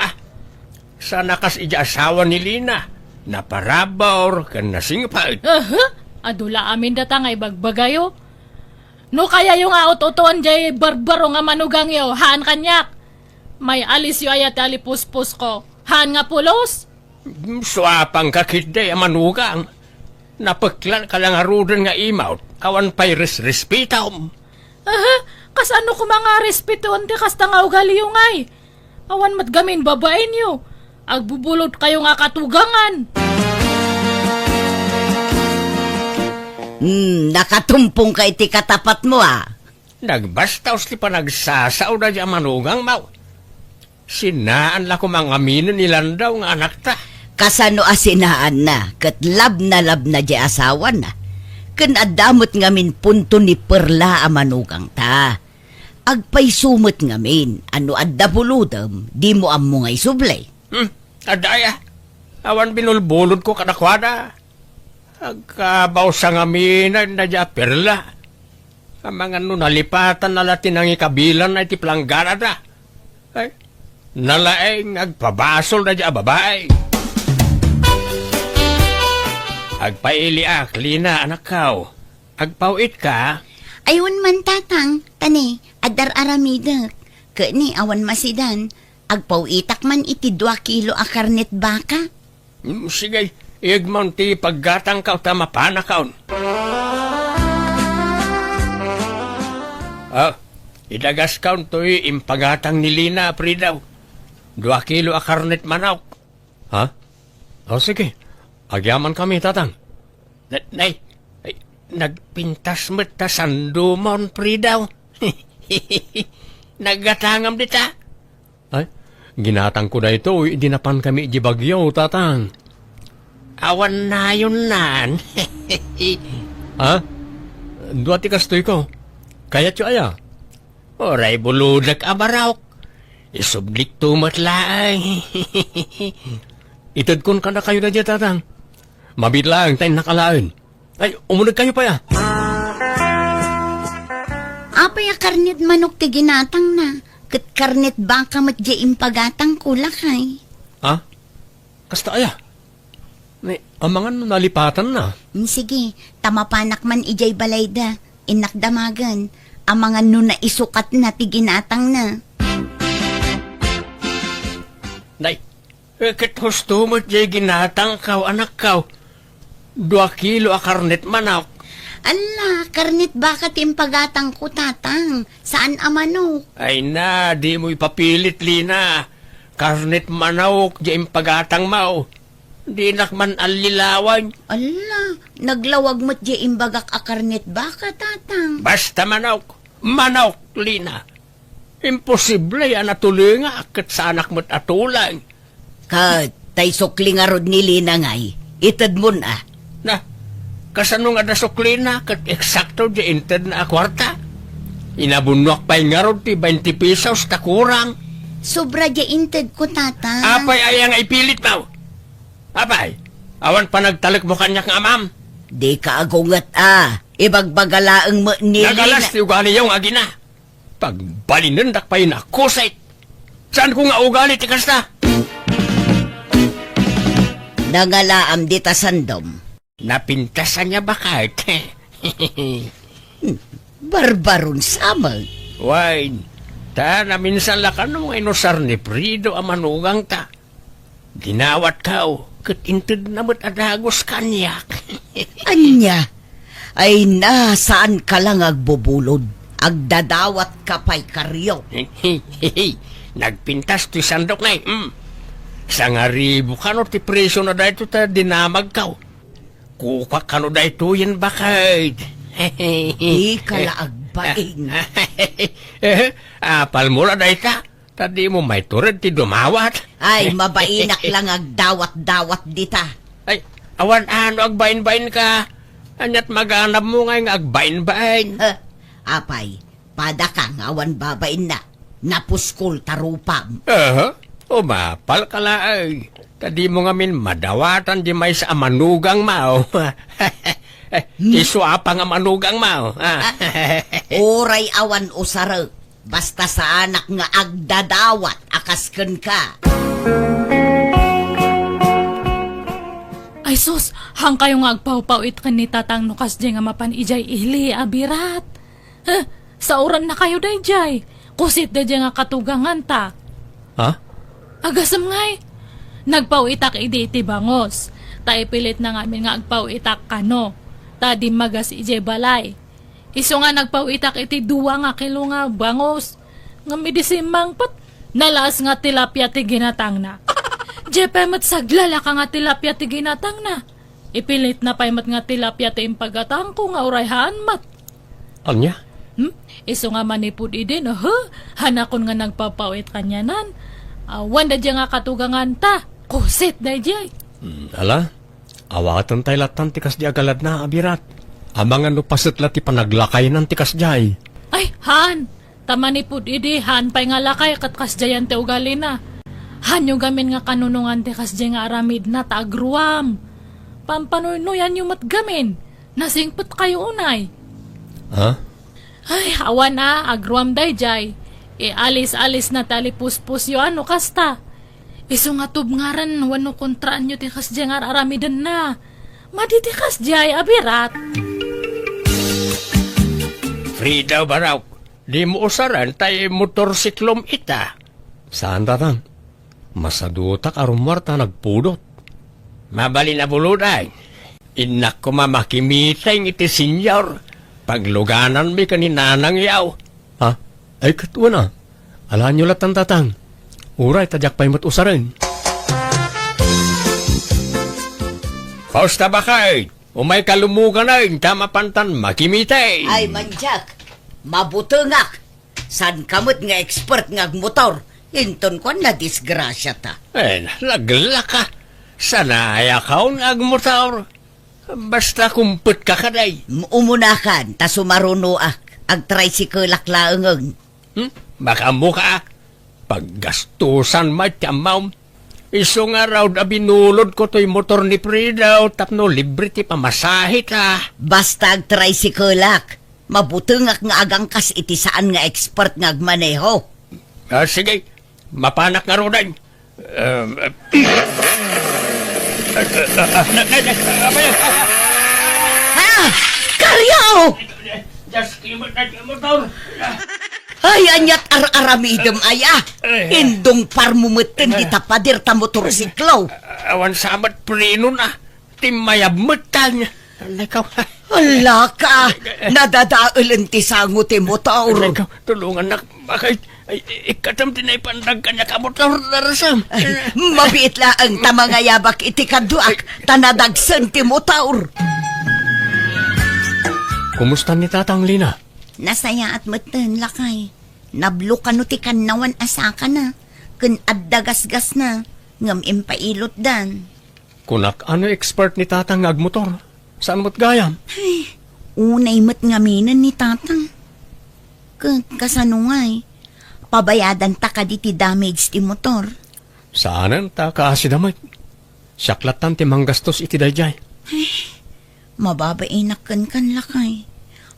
Sana kas ija asawa ni Lina. Naparabaw kan nasingpal. Adula amin data nga ibagbagayo. No kaya yung aot-otoan jay barbaro nga manugang yo, haan kanyak. May alis yu ayat alipuspos ko. Haan nga pulos. Suapang kakit di manugang. Napaklan ka lang arudan nga imaut. Awan pa'y respitaw. Kas ano ko mga respetuan ti kasta nga ugali yung ay. Awan matgamin babae niyo. Agbubulod kayo nga katugangan. Nakatumpong ka iti katapat mo Nagbastaws ti pa nagsasaw na di manugang mau. Sinaan la ko mga aminin nilan daw nga anak ta. Kasano asinaan na, kat lab na di asawa na. Kan adamot ngamin punto ni Perla amanugang ta. Agpay sumot ngamin, ano adda buludam, di mo amo nga isublay. Adaya, awan binulbulod ko kadakwada. Agkabaw sa ngamin na di Perla. Ang mga nalipatan na latin ang ikabilan na iti planggana da. Ay, nalaeng agpabasol na di babae. Agpailiak, Lina, anak kao. Agpawit ka. Ayun man tatang, tani, adar aramida. Kani awan masidan, agpawitak man iti 2 kilo a karnet baka. Sige, igmon ti paggatang ka ta mapanakaon. Idagas kaon to'y impagatang ni Lina, Pridaw. 2 kilo a karnet manawk. Ha? Sige. Agyaman kami, tatang. Nay, nagpintas mo't ta sandumon, Pridaw. Naggatangam dita. Ay, ginatang ko na ito, dinapan kami di bagyo, tatang. Awan na yun nan. Ha? Duwati kastoy ko. Kaya tiyo aya. Oray buludak abarawk. Isublik tumatlaay. Itad kon ka na kayo na dyan, tatang. Mabitlang tayo nakalaan. Ay, umunag kayo pa ya. Apay a karnet manok ti ginatang na. Kat karnet baka mat di impagatang kulakay. Ha? Kasta aya. Ang mga nalipatan na. Sige, tamapanak man ijay balayda. Inakdamagan. Ang mga na isukat na ti ginatang na. Nay, kat husto mo't jay ginatang kaw, anak kaw. 2 kilo a karnet manok. Ala, karnet baka timpagatang ko tatang. Saan amano? Ay na, di mo ipapilit, Lina. Karnet manok, di impagatang mau. Di nakman alilawan. Ala, naglawag mo't di imbagak a karnet baka tatang. Basta manok. Manok, Lina. Imposible yan natuloy nga kat sa anak mo't atulang. Kat, tay sukli nga rod ni Lina ngay. Itad mo na. Na, kasano nga nasukli na kat eksakto di inted na kwarta. Inabunwak pa'y nga ron ti 20 pesos ta kurang. Sobra dya inted ko, tatang. Apay ay ang ipilit mo. Apay, awan pa nagtalik mo kanyak nga ma'am. Di ka agungat Ibagbagalaang mo nili Nagalas ti ugali yung agina. Pagbalinandak pa'y nakusait. Saan ko nga ugali ti kasta? Nangalaam di ta sandom. Napintasan niya ba kahit? Barbaron samag. Why, ta na minsan lakan nung inosar ni Prido ang manugang ta. Ginawat ka katinted na mo't adagos kanyak. Anya, ay nasaan ka lang agbubulod? Agdadawat ka pa'y karyo. Nagpintas ti sandok na Sa nga ribo ka no ti presyo na dahito ta dinamag ka. Kuka ka no dahito yan bakit? Di ka laagbaing. Apal mo na dahita. Tadi mo may turad ti dumawat. Ay, mabainak lang agdawat-dawat dita. Ay, awan ano agbain-bain ka. Anyat maganap mo nga agbain-bain. Apay, pada ka ngawan babain na. Napuskol tarupam. Umapal ka la ay. Tadi mo nga min madawatan di may sa amanugang mao. Iswa pa nga manugang mao. Oray awan usara. Basta sa anak nga agdadawat akasken ka. Ay sus, hang kayo nga agpaw-pawit ka ni tatang nukas di nga mapan ijay ili abirat. Sa oran na kayo day jay. Kusit da di nga katugangan ta. Ha? Agasam ngay. Nagpawitak idi iti bangos. Ta ipilit na ngamin nga agpawitak kano. Ta di magas ije balay. Iso nga nagpawitak iti duwa nga kilo nga bangos. Nga midisimang pat nalas nga tilapia ti ginatang na. Jepemat saglala ka nga tilapia ti ginatang na. Ipilit na paymat nga tilapia ti impagatang ko nga urayhaan mat. Anya? Iso nga manipod idin, hanakon nga nagpapawit kanyanan. Wanda dya nga katugangan ta. Kusit day jay. Ala, awatan tayo latan tikas di agalad na abirat. Amang ano pasit lati panaglakay ng tikas jay. Ay, Han! Tamanipod idi, Han pa'y nga lakay katkas jayan te ugali na. Han yung gamin nga kanunungan te kas jay nga aramid na taagruam. Pampanoy-noyan yung matgamin. Nasingpot kayo unay. Ha? Ay, awan na, agruam day jay. Alis-alis na talipuspus yung ano kasta. Iso nga tubngaran, wano kontraan nyo ti kas jay nga aramidan na. Maditikas jay, abirat. Frida baraw, di mo usaran tayo motorsiklom ita. Saan tatang? Masadutak arumarta nagpudot. Mabali na buluday. Inak ko mamakimitay iti senyor. Pagluganan mi kaninanang yaw. Ha? Ay katuwa na. Alaan nyo latang tatang. Uray tadyak pa'y matusaran. Pausta ba kay? Umay kalumugan na yung tama pantan makimitay. Ay manjak, mabutungak. San kamot nga expert nga motor. Inton ko na disgrasya ta. Lagla ka. Sanaya ka nga agmotor. Basta kumput ka kaday. Umunakan, ta sumaruno ag tricycle laklaangag. Baka mo ka. Paggastusan matyamaw. Iso nga raw na binulod ko to'y motor ni Frida tapno libre ti pamasahe ka. Basta ag tricycle-ak. Mabutungak nga agangkas iti saan nga expert nga agmaneho. Sige, mapanak nga rodan. Ha! Karyo! Just kimot na motor. Ay, anyat ar-aramidem aya. Indong parmumutin di tapadir ta motorsiklo. Awan samat preno na. Timayab mutan. Alakaw. Hala ka! Nadadaul ti sango ti motor. Alakaw, tulungan na. Bakit? Ikatam tinay pandag kanya ka motor darasam. Mabiit laang tamangayabak iti kaduak. Tanadagsan ti motor. Kumusta ni Tatang Lina? Nasaya at matan lakay. Nablo ka no ti kanawan asaka na. Kun addagasgas na. Ngam impailot dan. Kunak ano expert ni Tatang agmotor? Saan mo't gayam? Unay mat ngaminan ni tatang. kat kasanungay. Pabayadan ta ka di ti damage ti motor. Saanan ta kaasidamay. Saklatan ti manggastos iti dayjay. Mababainakan kan lakay.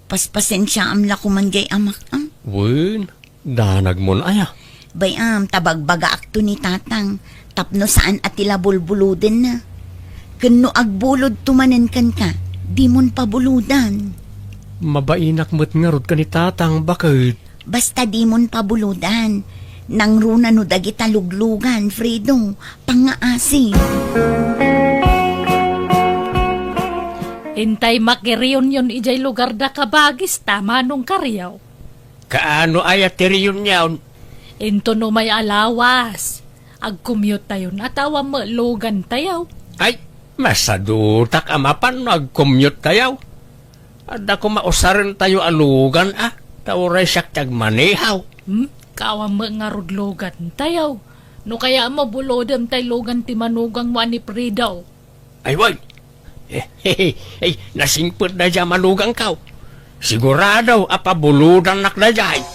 Paspasensya amla kumanjay amak am. Wen, danag mon aya. Bayam tabagbaga akto ni tatang. Tapno saan atila bulbuluden na. Kano agbulod tumanen kan ka, di mon pabuludan. Mabainak mo't nga rod ka ni tatang, bakit? Basta di mon pabuludan. Nang runa no dagita luglugan, Fredo, pangaasi. Intay makiriyon yun ijay lugar da kabagis tama nung karyaw. Kaano ay atiriyon niyaon? Into no may alawas. Ag-commute tayo atawa mo lugan tayo. Ay, masadutak amapan nag-commute tayo. At ako mausaran tayo alugan Tauray siyak tagmanihaw. Kawa mo nga rudlogan tayo. No kaya mabulodem tayo lugan ti manugang mo ni Pridaw. Ay, way. Nasingput na dyan manugang kaw. Sigurado apabuludan nak na dyan.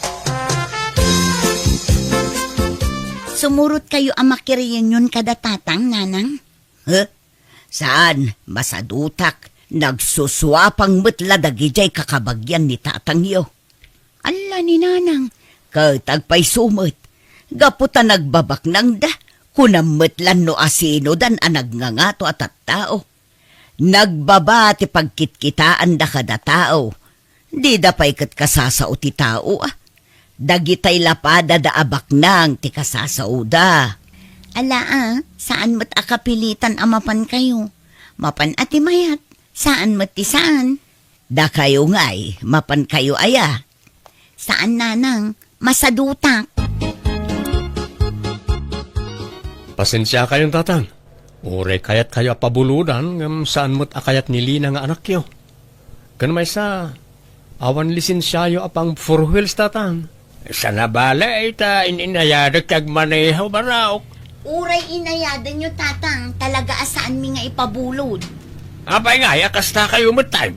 Sumurot kayo ang makiriyan yun kada tatang, nanang? Saan? Masadutak. Nagsuswapang metla dagijay kakabagyan ni tatang yo. Ala ni nanang. Katagpay sumot. Gaputa nagbabak nang da. Kunametlan no asino dan anag nga nga to at tao. Nagbaba ti pagkitkitaan da kada tao. Di da pa'y kat kasasao ti tao Dagitay lapada da abak nang ti kasasao da. Ala saan mo't akapilitan amapan kayo? Mapan ati mayat. Saan mo't ti saan? Da kayo nga'y, mapan kayo aya. Saan nanang? Masadutak. Pasensya kayong tatang. Ure kayat kayo pabuludan ngam saan mo't akayat ni Lina nga anak yo. Kan may sa awan lisensyayo apang 4 wheels tatang. Sa nabala ita ininayadag tagmanehaw baraok. Uray inayadan nyo tatang. Talaga asaan mi nga ipabulod. Abay nga, kasta kayo matime.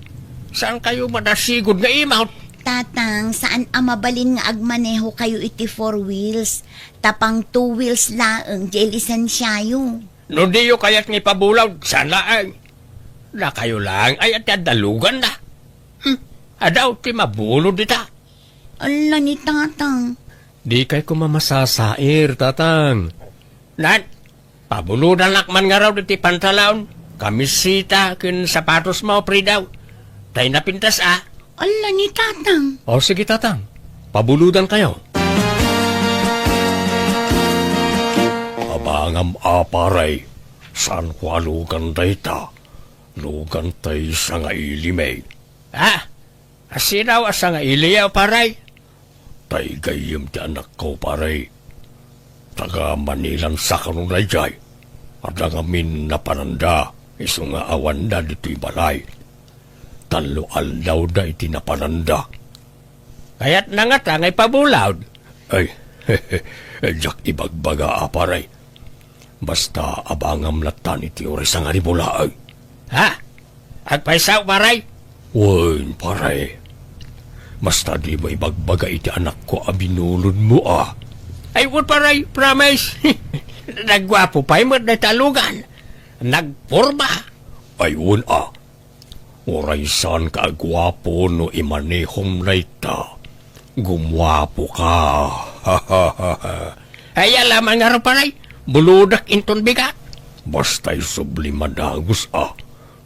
Saan kayo manasigod nga imaw? Tatang, saan amabalin nga agmaneho kayo iti 4 wheels? Tapang 2 wheels laeng, di lisensyayo. No di yo kayat ni pabulaw, saan laang? Na kayo lang ay at dalugan na. Adaw ti mabulod dita. Ala ni tatang. Di kay kumamasasair, tatang. Nan, pabuludan lakman nga raw diti pantalaon. Kamisita kin sapatos mo, Pridaw. Tay napintas Ala ni tatang. O sige tatang, pabuludan kayo. Abangam aparay, san kwa lugan tay ta? Lugan tay sa nga ilimay. Asinaw asa nga iliyaw paray? Tay gayim ti anak ko paray. Taga Manilan sa kanunay jay. At langamin na pananda, iso nga awan da dito'y balay. Talo aldaw da iti na pananda. Kaya't nangatangay pabulawd. Ay, jak ibagbaga aparay. Basta abangam latan iti oras ang aribulaag. Agpaisaw paray? Wen paray. Basta di ba ibagbaga iti anak ko abinulod mo Ay, wot paray, promise. Nagwapo pa'y mo't na talugan. Nagporma. Ayun Oray san kaagwapo no imanehom layta. Gumwapo ka. Ay, alaman nga rin paray. Buludak inton bigat. Basta'y sublimadagos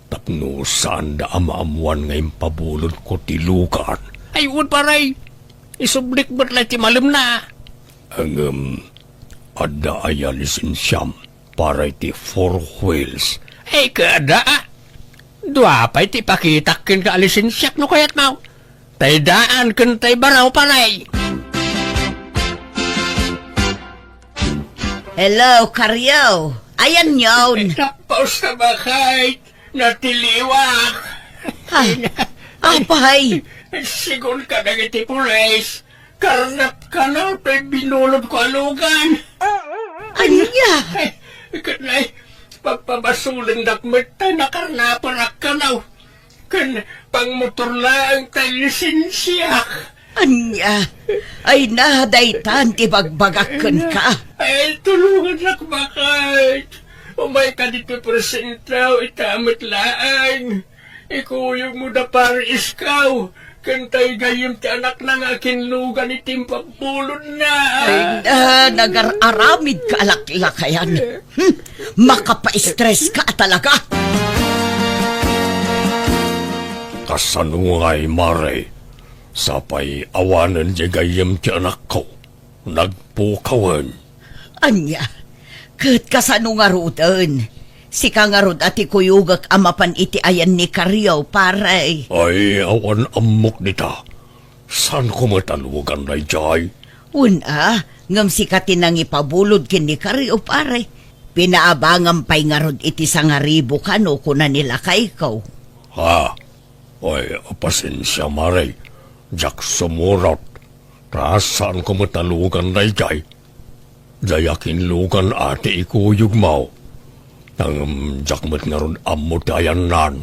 Tapno saan da amaamuan ngayong pabulod ko tilukan. Ay, wot paray. Isublik ba't lang ti malam na. Ada aya lisensyam para iti 4 wheels. Ay, kada Dua pa iti pakitakin ka lisensyak no kayat mau. Tay daan kan tay baraw panay. Hello, Karyaw. Ayan yun. Tapos na bakit? Natiliwak. Apay. Sigun ka na iti pulis. Karnap ka na, tay binulod ko alugan. Anya? Kanay, pagpabasuling dakmet tayo nakarnaparak ka na. Kan pangmotor lang tayo lisensyak. Anya, ay nadaytan ti bagbagakken ka. Ay, tulungan na bakit. Umay ka dito presentaw, itamit laan. Ikuyog mo da para iskaw. Kantay gayim ti anak ng akin lugan itim pagpulod na. Ay nagararamid ka alaklakayan. Makapa-stress ka talaga. Kasanungay, Mare. Sapay awanan di gayim ti anak ko. Nagpukawan. Anya, kat kasano nga rudan. Si kangarod ati kuyugak amapan iti ayan ni Karyaw, paray. Ay, awan amok nita. San ko matalugan na jay? Una, ngam si katinang ipabulod kin ni Karyaw, paray. Pinaabangan pa'y ngarod iti sangaribo kano kuna nila kay ikaw. Ha? Ay, pasensya, Mare. Jak sumurot. Saan ko matalugan na jay? Jayakin lugan ati ikuyog mo. Nang jakmet nga ron ammo ti ayanan.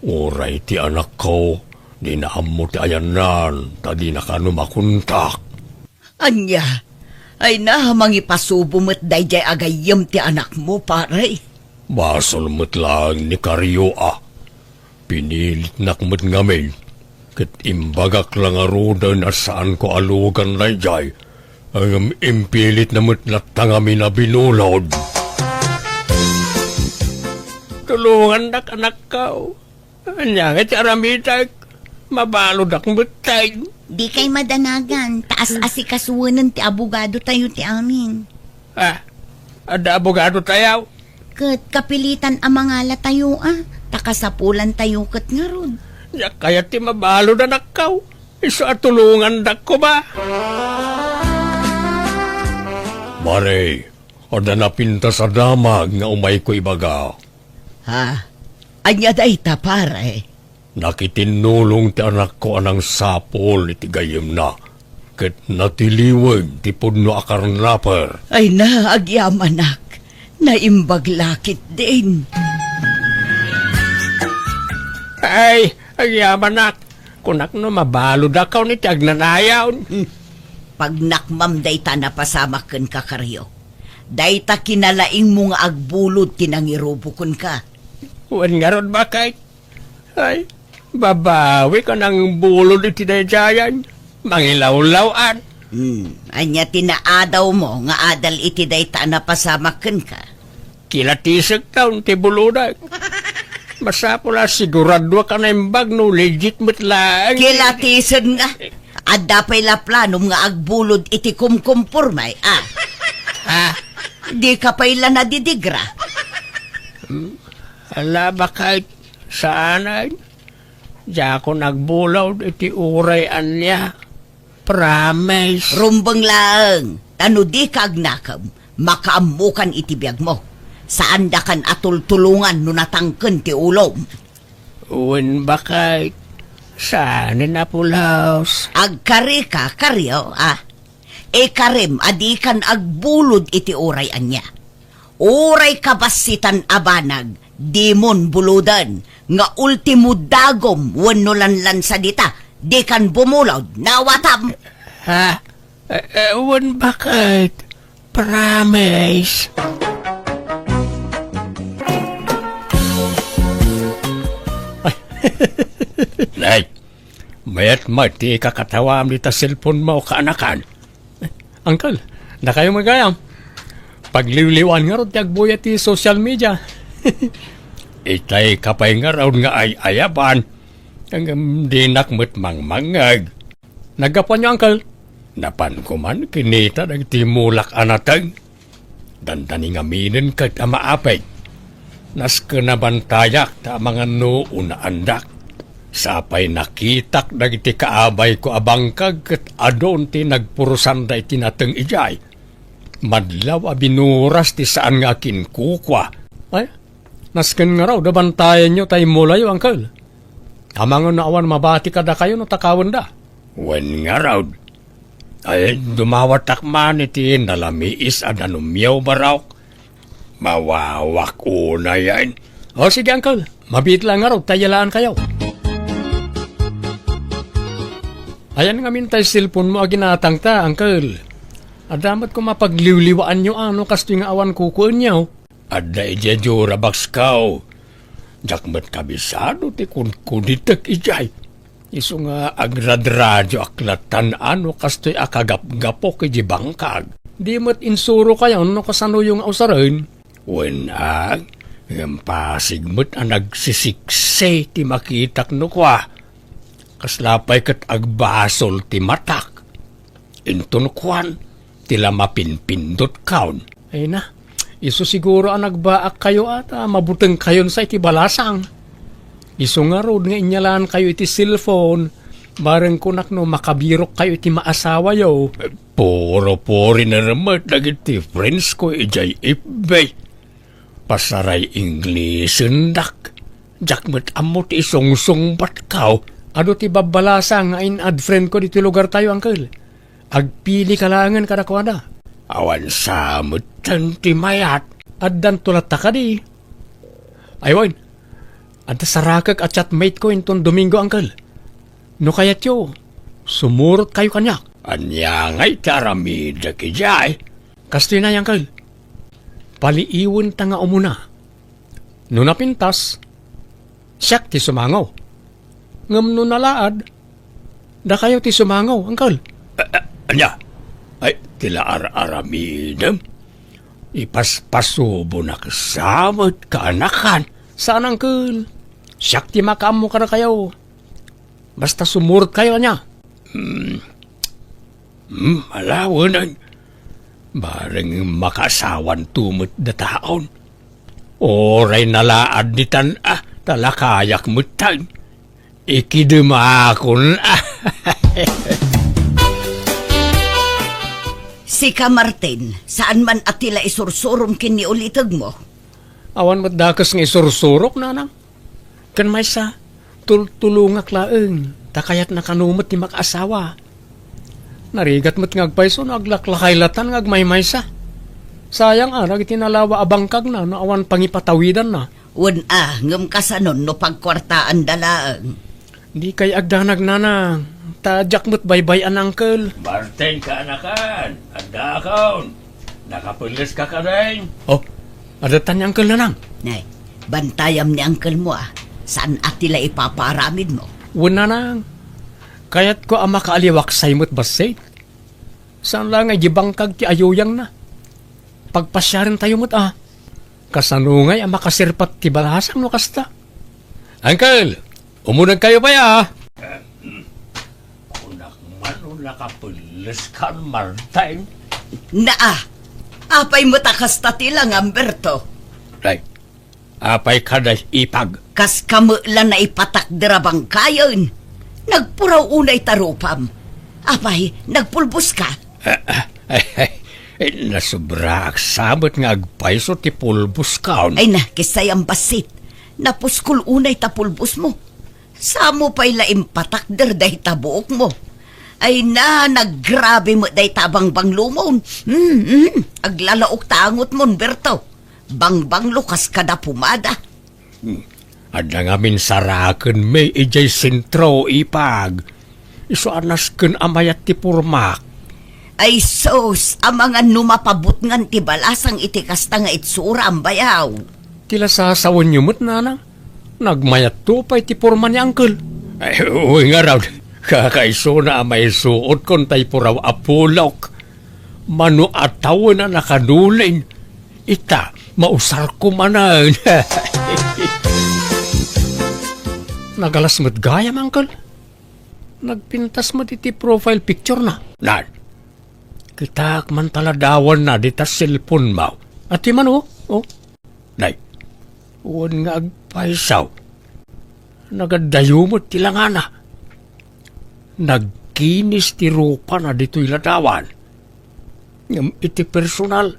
Uray ti anak ko, di na ammo ti ayanan, tadi na kano makuntak. Anya, ay nahamang ipasubo mo't dayjay agayam ti anak mo, paray. Basol mo't lang ni Karyo Pinilit nakmet ngamin. Kat imbagak lang arudan at saan ko alugan na jay. Ang impilit na mo't natangami na binulod. Tulungan nak anak ko. Anyangit aramitak. Mabalod ak mutay. Di kay madanagan. Taas asikasuwanan ti abogado tayo ti amin. Ada abogado tayo. Kat kapilitan ang mga tayo Takasapulan tayo kat nga ron. Kaya ti mabalod anak ko. Iso at tulungan dak ko ba? Mare, ada na pinta sa damag nga umay ko ibaga. Ha? Anya dayta, paray. Nakitinulong ti anak ko anang sapol iti gayem na. Ket natiliwag ti pudno akarnaper. Ay na, agyamanak. Naimbaglakit din. Ay, agyamanak. Kunak no mabalod akaw ni tagnanayaw. Pag nakmam dayta napasamaken ka, Karyo. Dayta kinalaing mo nga agbulod tinangirubukon ka. Wan nga ron bakay? Ay, babawi ka ng bulod iti dayjayan. Mangilawlawan. Anya tinaadaw mo nga adal iti dayta napasamaken ka. Kilatisag taon ti buludag. Masapula sigurado ka na imbag no legit lang. Kilatisan nga. Adda pa'y la planom nga agbulod iti kumkumpurmay, Ha? Di ka pa'y la nadidigra. Ala bakit saan? Diya ako nagbulaw iti urayan niya. Promise. Rumbang lang. Tano di ka agnakam, makaamukan iti biyag mo. Saan da kan atultulungan no natangken ti ulom? Uwan bakit? Saan na pulaos? Agkari ka, Karyo, karim, adi kan agbulod iti uray anya. Uray kabasitan abanag, dimon buludan, nga ultimo dagom wano lanlan sa dita, di kan bumulod, nawatam. Ha? Uwan bakit? Promise. Nay, mayat mati kakatawam dita cellphone mo kaanakan. Uncle, na kayo magayam. Pagliwliwan nga ron tiyagbuya ti social media. Itay kapay nga ron nga ay ayaban. Hanggang dinak mo't mangmangag. Nagapan niyo, Uncle. Napan ko man kinita nagtimulak anatag. Dandani nga minin kag amaapay. Nas kanabantayak ta mga una andak. Sapay nakitak dagiti kaabay ko abangkag ket adon ti nagpurusan da iti nateng ijay. Madlaw a binuras ti saan nga kinkukwa. Ay, nasken nga raw dabantayan nyo tayo mulayo, Uncle. Amang naawan mabati kada kayo no takawan da. Wen nga raw. Ay, dumawatak man iti nalamiis a nanumyaw baraw. Mawawak una yan. O sige, Uncle. Mabit lang nga raw, tayalaan kayo. Ayan nga mintay cellphone mo aginatang ta, Uncle. Adamat ko mapagliwliwaan nyo ano kasto nga awan kukuan nyo. Adda ija jura baks kao. Jakmat kabisado ti kun kunitek ijay. Iso nga agradradyo aklatan ano kasto'y akagap-gapok iji bangkag. Di mat insuro kayo no kasano yung ausarin. Wenag, yung pasigmat ang nagsisikse ti makitak no kwa. Kaslapay kat agbasol ti matak. Inton kwan, tila mapinpindot kaon. Ay na, iso siguro ang nagbaak kayo at mabuteng kayon sa iti balasang. Iso nga road nga inyalaan kayo iti cellphone. Bareng kunak no makabirok kayo iti maasawa yo. Puro-pori na ramat dagiti friends ko ijay ibay. Pasaray English endak. Jakmet amot isong-song batkaw. Ano ti babalasa nga in-add friend ko dito lugar tayo, Uncle? Agpili kalangan kadakwada. Awan samot ti mayat. Addan tulata ka di. Aywan, adda sarakag at chatmate ko inton Domingo, Uncle. No kaya tiyo, sumurot kayo kanyak. Anya nga'y taramida kijay. Kastoy na, Uncle. Paliiwan ta nga umuna. No napintas, siyak ti sumangaw. Ngam no nalaad, da kayo ti sumangaw, Uncle. Anya? Ay, tila aramidam. Ipaspasubo na kasamot kaanakan. Saan, Uncle? Siyak ti makamo ka na kayo. Basta sumurot kayo niya. Malawan. Bareng makasawan tumot na taon. Oray nalaad ni tan talakayak mutan. Ikidumakon. Sika Martin, saan man atila isursurom kini ulitag mo? Awan matdakas ng isursurok, nanang. Kan may sa tulungak laeng, takayat na kanumot ni mag-asawa. Narigat mo't ngagpaiso na aglaklakaylatan ngagmay sa. Sayang arag itinalawa abangkag na no awan pangipatawidan na. Ngam kasanon no pagkwartaan dalaang. Di kay agdanag nanang. Tadyak mo't baybay an, Uncle. Martin ka anakan. Anda akaon. Nakapulis ka ka rin. Oh, adatan ni Uncle nanang. Nay, bantayam ni uncle mo Saan atila ipaparamid mo? Wala nang. Kaya't ko ang makaaliwaksay mo't basay. Saan lang ay gibangkag ti ayuyang na. Pagpasyarin tayo mo't Kasanungay ang makasirpat ti balasang no kasta. Uncle, umunag kayo pa ya. Unak man nakapulis ka, Martin. Apay mo takasta tilang, Amberto. Right. Apay ka na ipag. Kas kamulan na ipatak dirabang kayon. Nagpuraw unay tarupam. Apay, nagpulbos ka. Nasubra sabot nga agpaiso ti pulbos kaon. Ay na, kisayang basit. Napuskul unay tapulbos mo. Samo pa'y laim patak derday tabuok mo. Ay na, naggrabe mo day tabang banglumon. Aglalaok tangot mon, Berto. Bangbang lukas kada pumada. Ada ngamin saraken may ijay sentro ipag. Iso anas ken amayat ti purmak. Ay sos, ang mga numapabot ngan ti balasang itikasta nga itsura ang bayaw. Tila sasawan niyo mo't nanang. Nagmayat to pa'y ti purman ni Uncle. Ay, uwi nga raw. Kakaiso na may suot kon tay puraw apulok. Mano ataw na nakanulin. Ita, mausar ko manan. Nagalas mo't gayam, Uncle. Nagpintas mo't iti profile picture na. Nan, Kitak man taladawan na dita cellphone mo. At di man oh. nay, Uwan nga agpaisaw. Nagadayo mo't tilangan na. Nagkinis ti rupa na dito'y ladawan. Ngam iti personal.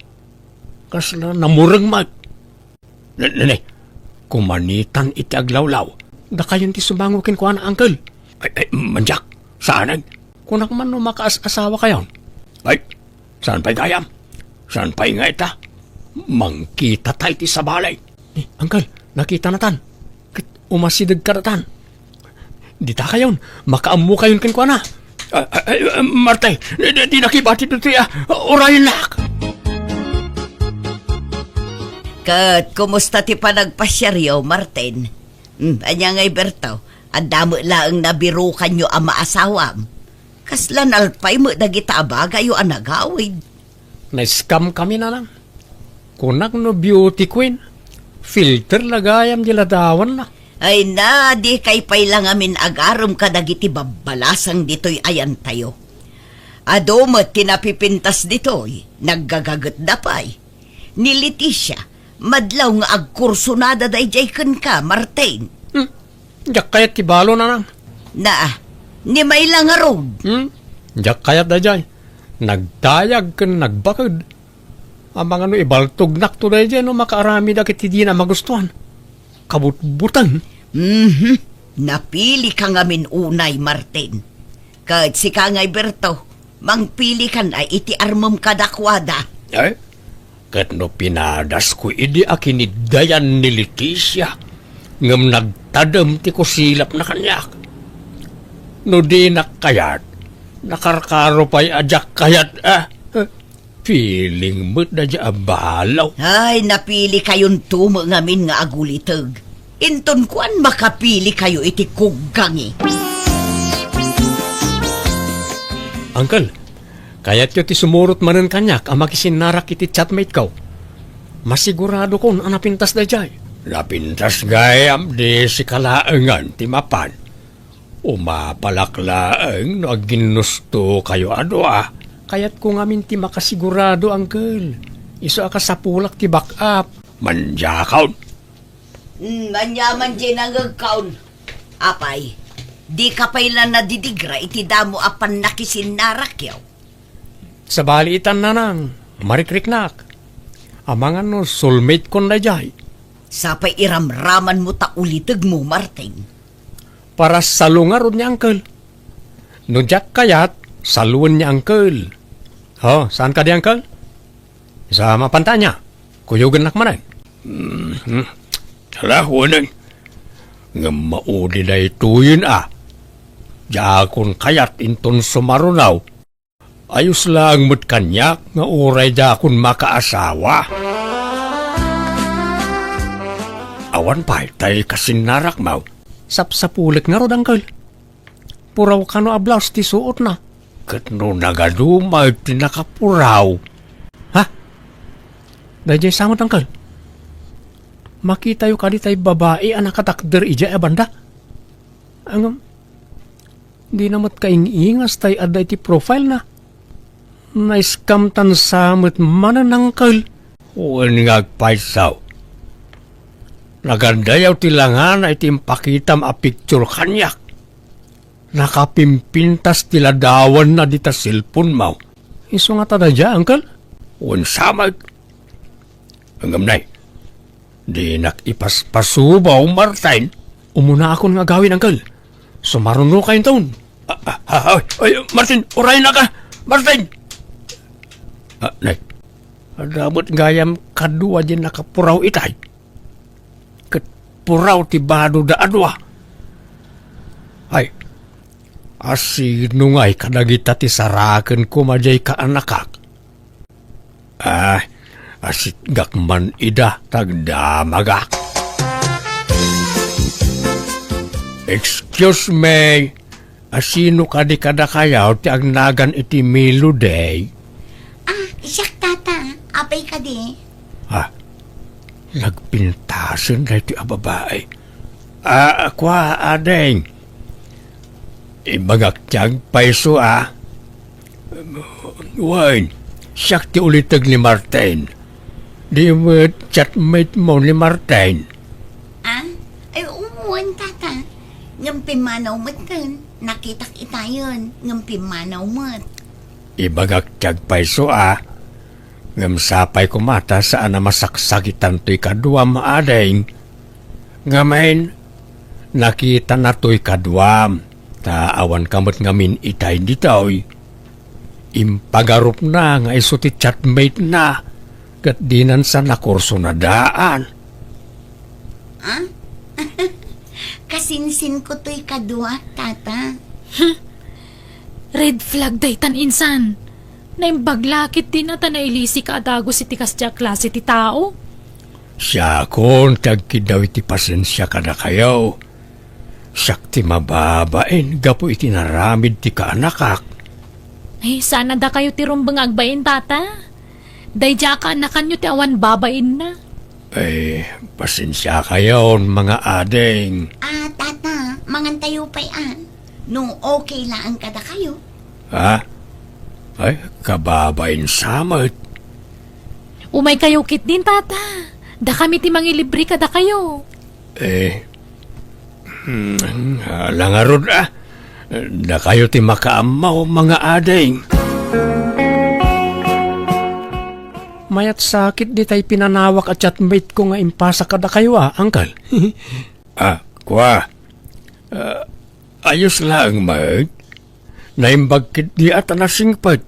Kasla namurang mag. nanay, Kumanitan iti aglawlaw. Da kayon ti sumangukin ko na, Uncle. ay, manjak, saanan? Kunak man no makaas-asawa kayon. Ay, saan pa'y gayam? Saan pa'y nga ita? Mangkita tayo ti sa balay. Uncle, nakita na tan. Umasidag ka na tan. Di ta kayon, makaamu kayon kin ko na. Martay, di nakibati dito orayan nak. Kat, kumusta ti panagpasyaryo, Martin? Anya ngay Berto, ang damo laang nabirukan nyo ang maasawam. Kaslan alpay mo dagita abagayo ang nagawid. Na-scam kami na lang. Kunak no beauty queen. Filter lagayam di ladawan na. Ay na, di kay pay lang amin agarom kadagiti babalasang dito'y ayan tayo. Adomot kinapipintas dito'y, naggagagat dapay. Ni Leticia, madlaw nga agkurso na daday kan ka, Martin. Diyak kayat kibalo na lang. Ni may lang arog. Diyak kayat da jay. Nagdayag kan nagbakad. Ang mga no ibaltog nak to da jay no makaarami da kiti di na magustuhan. Kabutbutan. Napili ka ngamin unay, Martin. Kahit si Kangay Berto, mangpili kan ay iti armam kadakwada. Ay, kat no pinadas ko idi akinidayan ni Leticia. Ngam nagtadam ti ko silap na kanyak. No di nakayat, nakarkaro pa'y ajak kayat feeling mo't na dya abalaw. Ay, napili kayon tumo ngamin nga agulitag. Inton kuan makapili kayo iti kugangi. Uncle, kaya't yo ti sumurot manen kanyak ang makisinarak iti chatmate ko. Masigurado kon ang napintas da jay. Napintas gayam di si kalaengan ti mapan. Umapalaklaeng no aginusto kayo Kayat ko ngamin ti makasigurado, Uncle. Iso akasapulak ti backup. Manjakaw. Manyaman dyan ang agkaon. Apay, di ka pailan na didigra iti damo apan nakisinarak yaw. Sa baliitan na nang, marikriknak. Amangan no soulmate kon na jay. Sapay iramraman mo ta ulitag mo, Martin. Para salungarod niya, Uncle. No jak kayat, saluan niya, Uncle. Saan ka di, Uncle? Sa mapantanya. Kuyugan nak manay. Salahunan. Nga maudi na ituyin Jakon kayat inton sumarunaw. Ayos lang mo't kanyak nga uray jakon makaasawa. Awan pa, tay kasinarak maw. Sapsapulik nga rod, Uncle. Puraw ka no ablaws ti suot na. Kat no nagadumay ti nakapuraw. Dajay samot, Uncle. Makita yu kadi tay babae ang nakatakder ija banda. Di namat kaingingas tay aday ti profile na. Na-scam tan samot manan, Uncle. Uwan ngagpaisaw. Nagandayaw ti langan ay timpakitam a picture kanyak. Nakapimpintas ti ladawan na dita cellphone maw. Iso nga tada dya, Uncle? Uwan samag. Angamnay. Di nakipaspasubaw, Martin. Umuna akong nga gawin, Uncle. Sumaruno kayo taon. Martin, uray na ka! Martin! Nay, adamot gayam kadua din nakapuraw itay. Kat puraw ti bado da adwa. Ay, asino nga'y kadagita ti saraken ko majay ka anakak. Asit gakman ida tagdamagak. Excuse me, asino ka di kada kayaw ti agnagan iti Milo Day? Siyak tata, apay ka di. Nagpintasan na iti ababae. Kwa adeng. Ibagak paiso Wine, siyak ti ulitag ni Martin. Di mo chatmate mo ni Martin. Ay, umuwan tata. Ngampimanaw mo't kan. Nakitak itayon. Ngampimanaw mo't. Ibagak paiso Ngamsapay ko mata saan na masaksakitan to'y kaduam adeng. Ngamain, nakita na to'y kaduam. Taawan kamot ngamin itay ditoy. Impagarup na nga iso ti chatmate na. Kat dinan sa nakurso na daan. Kasinsin ko to'y kadua, tata. Red flag daytan insan. Naimbaglakit din na nailisi ka adago si tikas dya klase ti tao. Siya kon tagkid daw iti pasensya ka na kayo. Siyak ti mababain, gapo iti naramid ti kaanakak. Ay, sana da kayo ti rumbang agbain tata. Day dya ka anakan nyo ti awan babain na. Ay, pasensya kayo, mga ading. Tata, mangantayo pa yan. Nung okay lang kada kayo. Ha? Ay, kababain samot. Umay kayo kit din tata. Da kami ti mangilibre kada kayo. Langarod da kayo ti makaamaw, mga ading. Mayat sakit di tay pinanawak at chatmate ko nga impasa kada kayo uncle. Kwa. Ayos lang, mag. Naimbagkit di at nasingpad.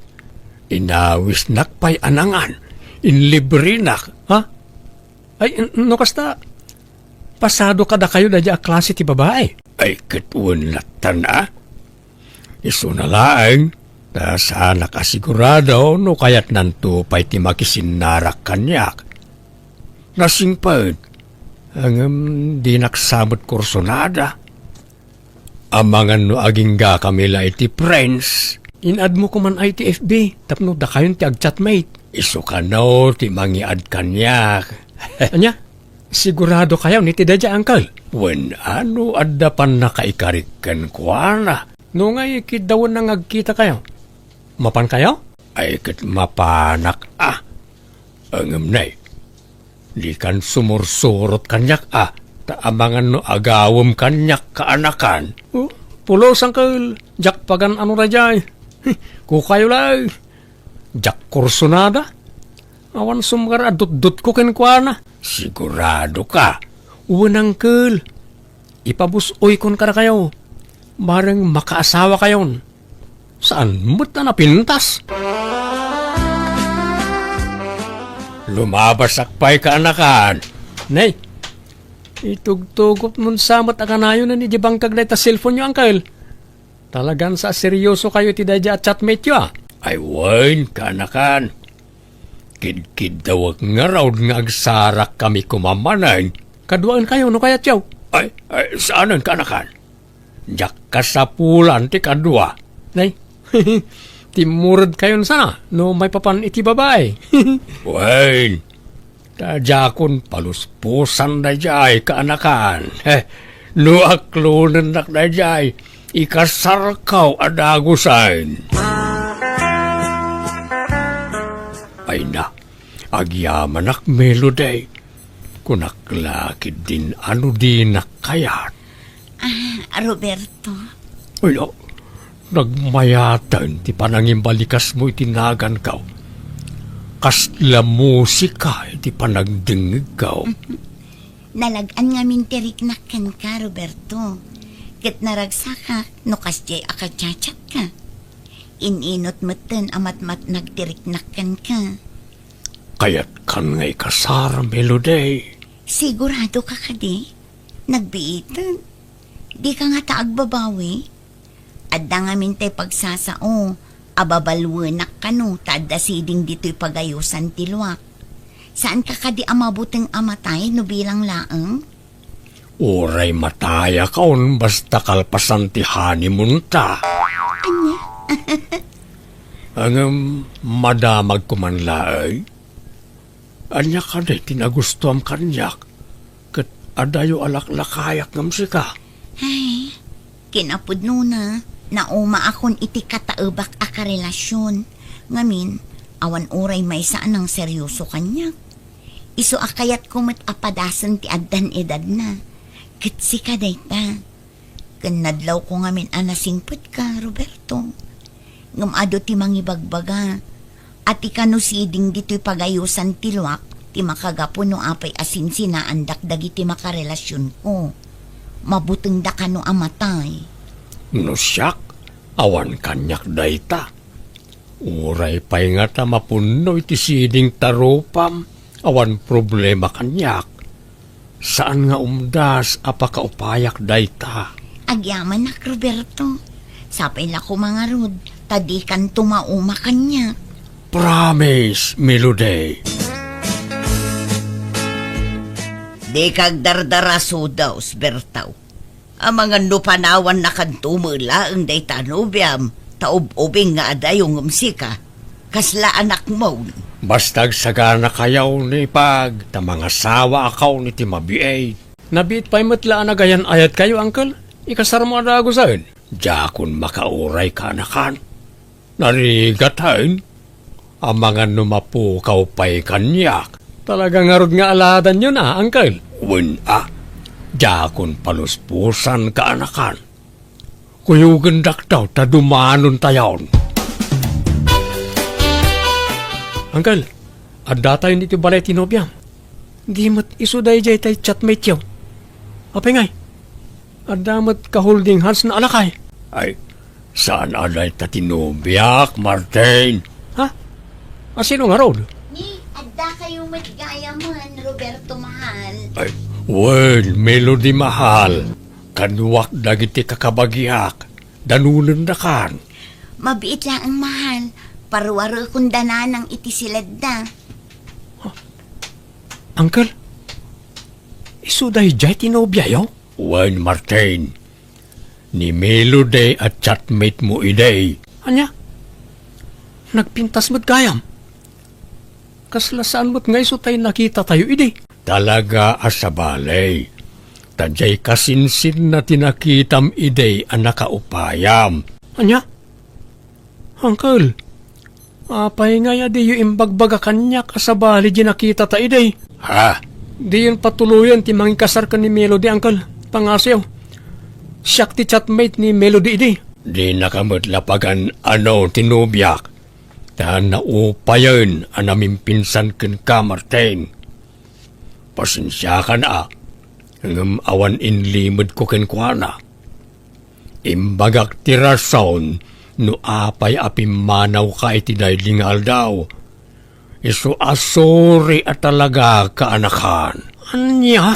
Inawis nakpay anangan. Inlibre nak, ha? Ay, no kasta. Pasado kada kayo na dya klase ti babae. Ay, katun latan Iso na lang. Na sana kasigurado no kayat nanto pa'y ti makisinarak kanyak. Nasingpad. Ang di naksamot kursonada. Amangan no aging ga kamila iti friends. Inad mo kuman ay ti FB. Tapno da kayon ti agchatmate. Iso ka no ti mangiad kanyak. Anya? Sigurado kayo ni ti dadya, uncle. When ano adda pan nakaikarikan kwa na. No nga ikidawon nang agkita kayo. Mapan kayo? Ay kat mapanak Angam nay. Di kan sumursurot kanyak taamangan no agawom kanyak kaanakan. Pulos uncle. Jak pagan ano rajay. Kukayo lang. Jak kursunada. Awan sumgar adut-dut ko kenkwana. Sigurado ka. Uwan uncle. Ipabusoy kon ka na kayo. Bareng makaasawa kayon. Saan mo't na napintas? Lumabas akpay ka anakan. Nay, itugtugot nun samat akanayo na ni Jibang kagnay ta cellphone nyo, uncle. Talagang sa seryoso kayo ti dadya at chatmate nyo, Ay, wain ka anakan. Kid-kid daw nga raw nga agsarak kami kumamanay. Kaduaan kayo, no kaya tiyaw? Ay, saanan ka anakan? Diyak kasapulan ti kadua. Nay, timurad kayon sana, no may papan iti babae. Wain, tajakon paluspusan na jay kaanakan. No aklunan nak na jay, ikasarkaw adagusan. Ay na, agyaman ak meloday. Kunaklakid din ano din nakayat. Roberto. Ay, nagmayatan ti panangimbalikas mo itinagan ka. Kasla musika iti panagdingig ka. Nalagaan nga mintiriknakan ka, Roberto. Kat naragsaka, no kasjay akachachat ka. Ininot matan amat-mat nagtiriknakan ka. Kaya't kan ngay kasara meloday. Sigurado ka kadi? Nagbiitan? Di ka nga taagbabawi? Adda nga mintay pagsasao, ababalwenak ka no, tada siding dito'y pagayusan tiluak. Saan ka kadi amabuteng amatay no bilang laang? Uray mataya kaon basta kalpasan ti honeymoon ta. Anya? Ang madamag kumanlaay. Anya ka day tinagustuam kanyak. Kat adayo alaklakayak ngam sika. Ay, kinapod na. Nauma akon iti kataubak a karelasyon. Ngamin, awan uray may saan ang seryoso kanya. Iso akayat kumat apadasan ti addan edad na. Kitsi ka dayta. Kanadlaw ko ngamin anasingput ka, Roberto. Ngamado ti mangibagbaga. At ikanusiding dito'y pagayusan tiluak, ti makagapo no apay asin sinaandak dagiti makarelasyon ko. Mabuteng da ka no amatay. No siyak, awan kanyak dayta. Uray pa'y nga ta mapuno iti siding taropam, awan problema kanyak. Saan nga umdas apakaupayak dayta? Agyaman nak, Roberto. Sapay la ko mga rod, tadi kan tumauma kanya. Promise, Melody. Di kag dardaraso daw, Bertaw. Ang mga nupanawan na kantumula ang day tanubiam, taub-ubing nga adayong umsika. Kasla anak mo. Bastag sagana kayaw ni pag, ta mga sawa akaw ni Timabiay. Nabit pa'y matlaan na gayan ayat kayo, Uncle. Ikasar mo na ako saan. Jakon makauray ka anakan. Narigatahin. Ang mga numapukaw pa'y kanyak. Talagang arod nga aladan yun Uncle. Wala. Jakon paluspusan ka anakan. Kuyugan daw ta dumanon tayon. Uncle, adda tayo nito balay tinobiyam. Di mat isuday jay tay chatmate yaw. Apay ngay, adda mat ka-holding hands na alakay. Ay, saan aday ta tinobiyak, Martin? Ha? Asino nga road? Ni, adda kayo matgayaman, Roberto Mahal. Ay, well, Melody Mahal. Kanuwak dagiti kakabagiyak. Danunan na kan. Mabiit lang ang mahal. Parwaro kundana ng itisilad na. Uncle, isuday jay tinobya yaw? Wan, Martin. Ni Melody at chatmate mo iday. Anya? Nagpintas mo't gayam. Kaslasaan mo't ngay so tayo nakita tayo iday. Talaga asabalay. Tadjay kasinsin na tinakitam iday ang nakaupayam. Anya? Uncle, apay nga ya di yung imbagbaga kanya kasabali di nakita ta iday. Ha? Di yun patuluyan ti manging kasar ka ni Melody, Uncle. Pangasyaw. Siyak ti chatmate ni Melody iday. Di nakamutlapagan ano tinubyak. Ta naupayan ang naming pinsan ken ka, Martin. Pasensya ka na. Ngam awan inlimod ko ken kuana. Imbagak ti rason no apay apimanaw ka itinaylingal daw. Iso asori at talaga kaanakan. Anya?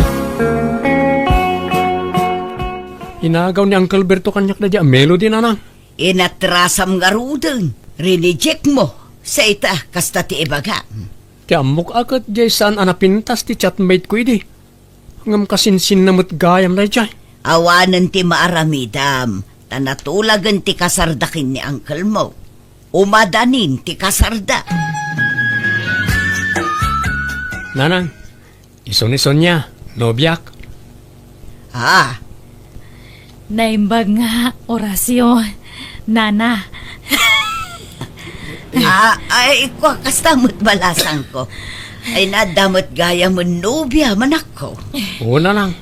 Inagaw ni Uncle Berto kanyak na di Melody na nang. Inatrasam nga rudeng. Rineject mo sa ita kasta ti ibaga. Ti amok akat jay saan anapintas ti chatmate ko idi. Ngam kasinsin na gayam na jay. Awanan ti maaramidam. Tanatulagan ti kasardakin ni Uncle mo. Umadanin ti kasarda. Nanang, ison-ison niya, nobyak. Ah, Naimbag nga, orasyon. Nana, ay, kwa kastamot balasan ko. Ay nadamot gaya mo nobya manak ko. Oo, nanang.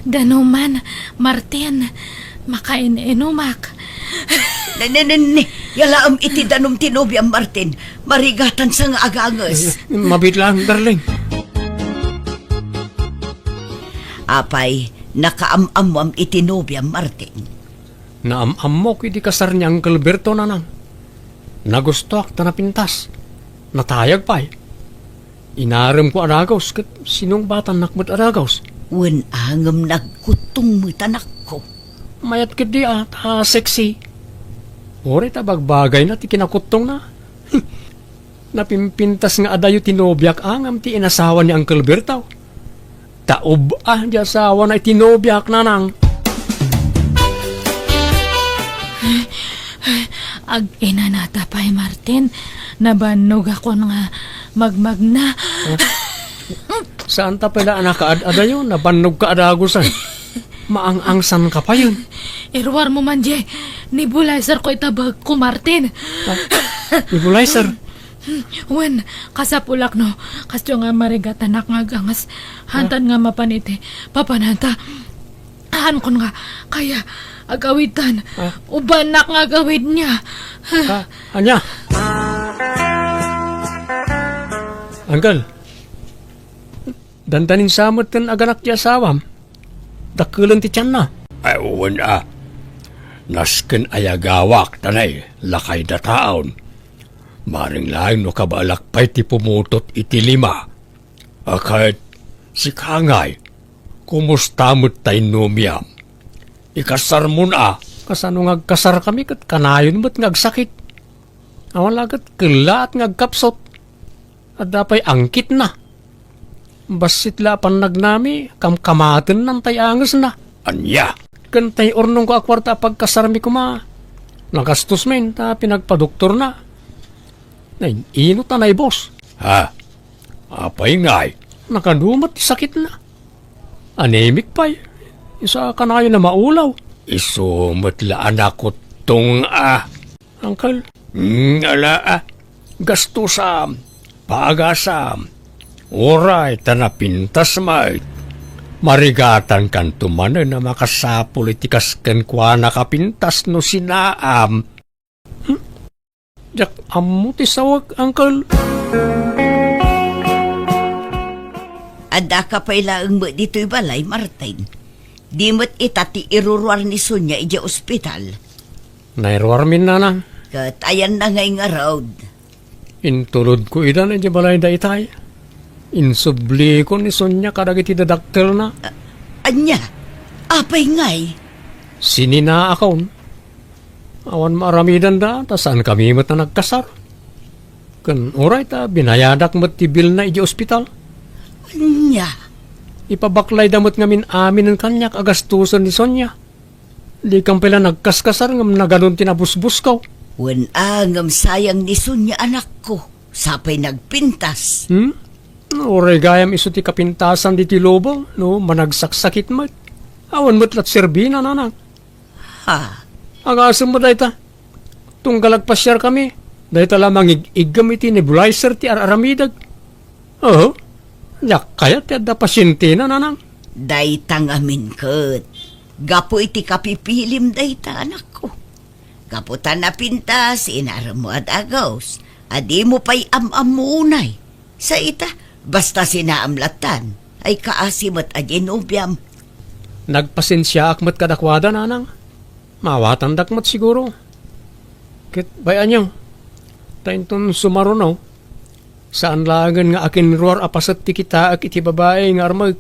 danuman, Martin, makain-inumak. Yalaam iti danum tinobya Martin. Marigatan sa nga agangas. Mabit lang, darling. Apay, nakaamamam iti nobya Martin. Naamamok iti kasar ni Uncle Berto nanang. Nagustuak ta napintas. Natayag pa'y. Inaram ko aragaws kat sinong batang nakmat aragaws. Wen angam nagkutong mo tanak ko. Mayat kadi at sexy. Ori tabagbagay na ti kinakutong na. Napimpintas nga adayo tinobyak angam ti inasawa ni Uncle Berto. Taob di asawa na itinobyak nanang. Ag inanata pa'y Martin, nabanog ako nga magmagna. Saan ta pala anak adayo? Nabanog ka adagusan. Maang-angsan ka pa yun. Irwar mo man, Jay. Nebulizer ko itabag ko, Martin. Nebulizer? Wen, kasapulak no. Kasyo nga marigatanak nga gangas. Hantan nga mapaniti. Papananta. Han kon nga. Kaya, agawitan. Ubanak nga gawid niya. Anya? Anggal, dandanin samot kan aganak di asawam. Dakulan ti tiyan na. Ay, uwan Nasken ayagawak tanay, lakay da taon. Maring laing no kabalakpay ti pumutot iti lima. Akait, si Kangay, kumusta mo't tayo numiyam? Ikasar mo na, Kasano ngagkasar kami kat kanayon mo't ngagsakit. Awan lagat kela at ngagkapsot. At dapay angkit na. Basit lapan nagnami, kamkamaten ng tayangas na. Anya, Kantay ornong ko akwarta pagkasarmi ko ma. Nagastos men, ta pinagpadoktor na. Nay, ino tanay boss. ha? Apay ngay, Nakadumat sakit na. Anemic pa isa kanayo na maulaw. isumutlaan ako tong Uncle, ala gasto sa paagasa. Oray, tanapintas may. Marigatan kan tumanan na makasapolitikas kan kwa nakapintas no sinaam. jak ammo ti sawag, Uncle. Ada ka pa'y laang mo dito'y balay, Martin. Di mo't itati iruruar ni Sonya ija ospital. Nairwarmin na nang. Kat ayan na ngay nga road. Intulod ko idan iti balay da itay. Insubli ko ni Sonya kadagiti dadaktel na. Anya, apay ngay. Sinina akon. Awan maaramidan da, ta saan kami mat na nagkasar. Kan oray ta, binayadak mat ti bil na iji ospital. Anya, Ipabaklay damot ngamin amin ng kanyak agastusan ni Sonya. Di kang pala nagkaskasar ngam na ganun tinabusbus ko. wan angam sayang ni Sonya anak ko. Sapay nagpintas. Oray gayam iso ti kapintasan di ti lobo, no, managsaksakit mat. Awan mo't lat serbina nanang. Ha, Agasam mo dayta. Tunggalag pasyar kami. Dayta lamang igam iti nebulizer ti aramidag. Oo. Yak kaya ti adda pasyente na nanang. daytang amin kat. Gapo iti kapipilim dayta anak ko. Gaputan na pintas, inaram mo at agaws. Adi mo pa'y amamunay. Sa ita, basta sinaamlatan, ay kaasim at aginubyam. Nagpasensya akmat kadakwada nanang. Mawatan dakmat siguro. Kit bayan nyo. Tainton sumarunaw. Saan lagan nga akin ruar apasat ti kita ak iti babae nga armag.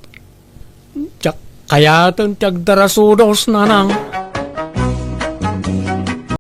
Tsak kayatan tiagdarasudos nanang.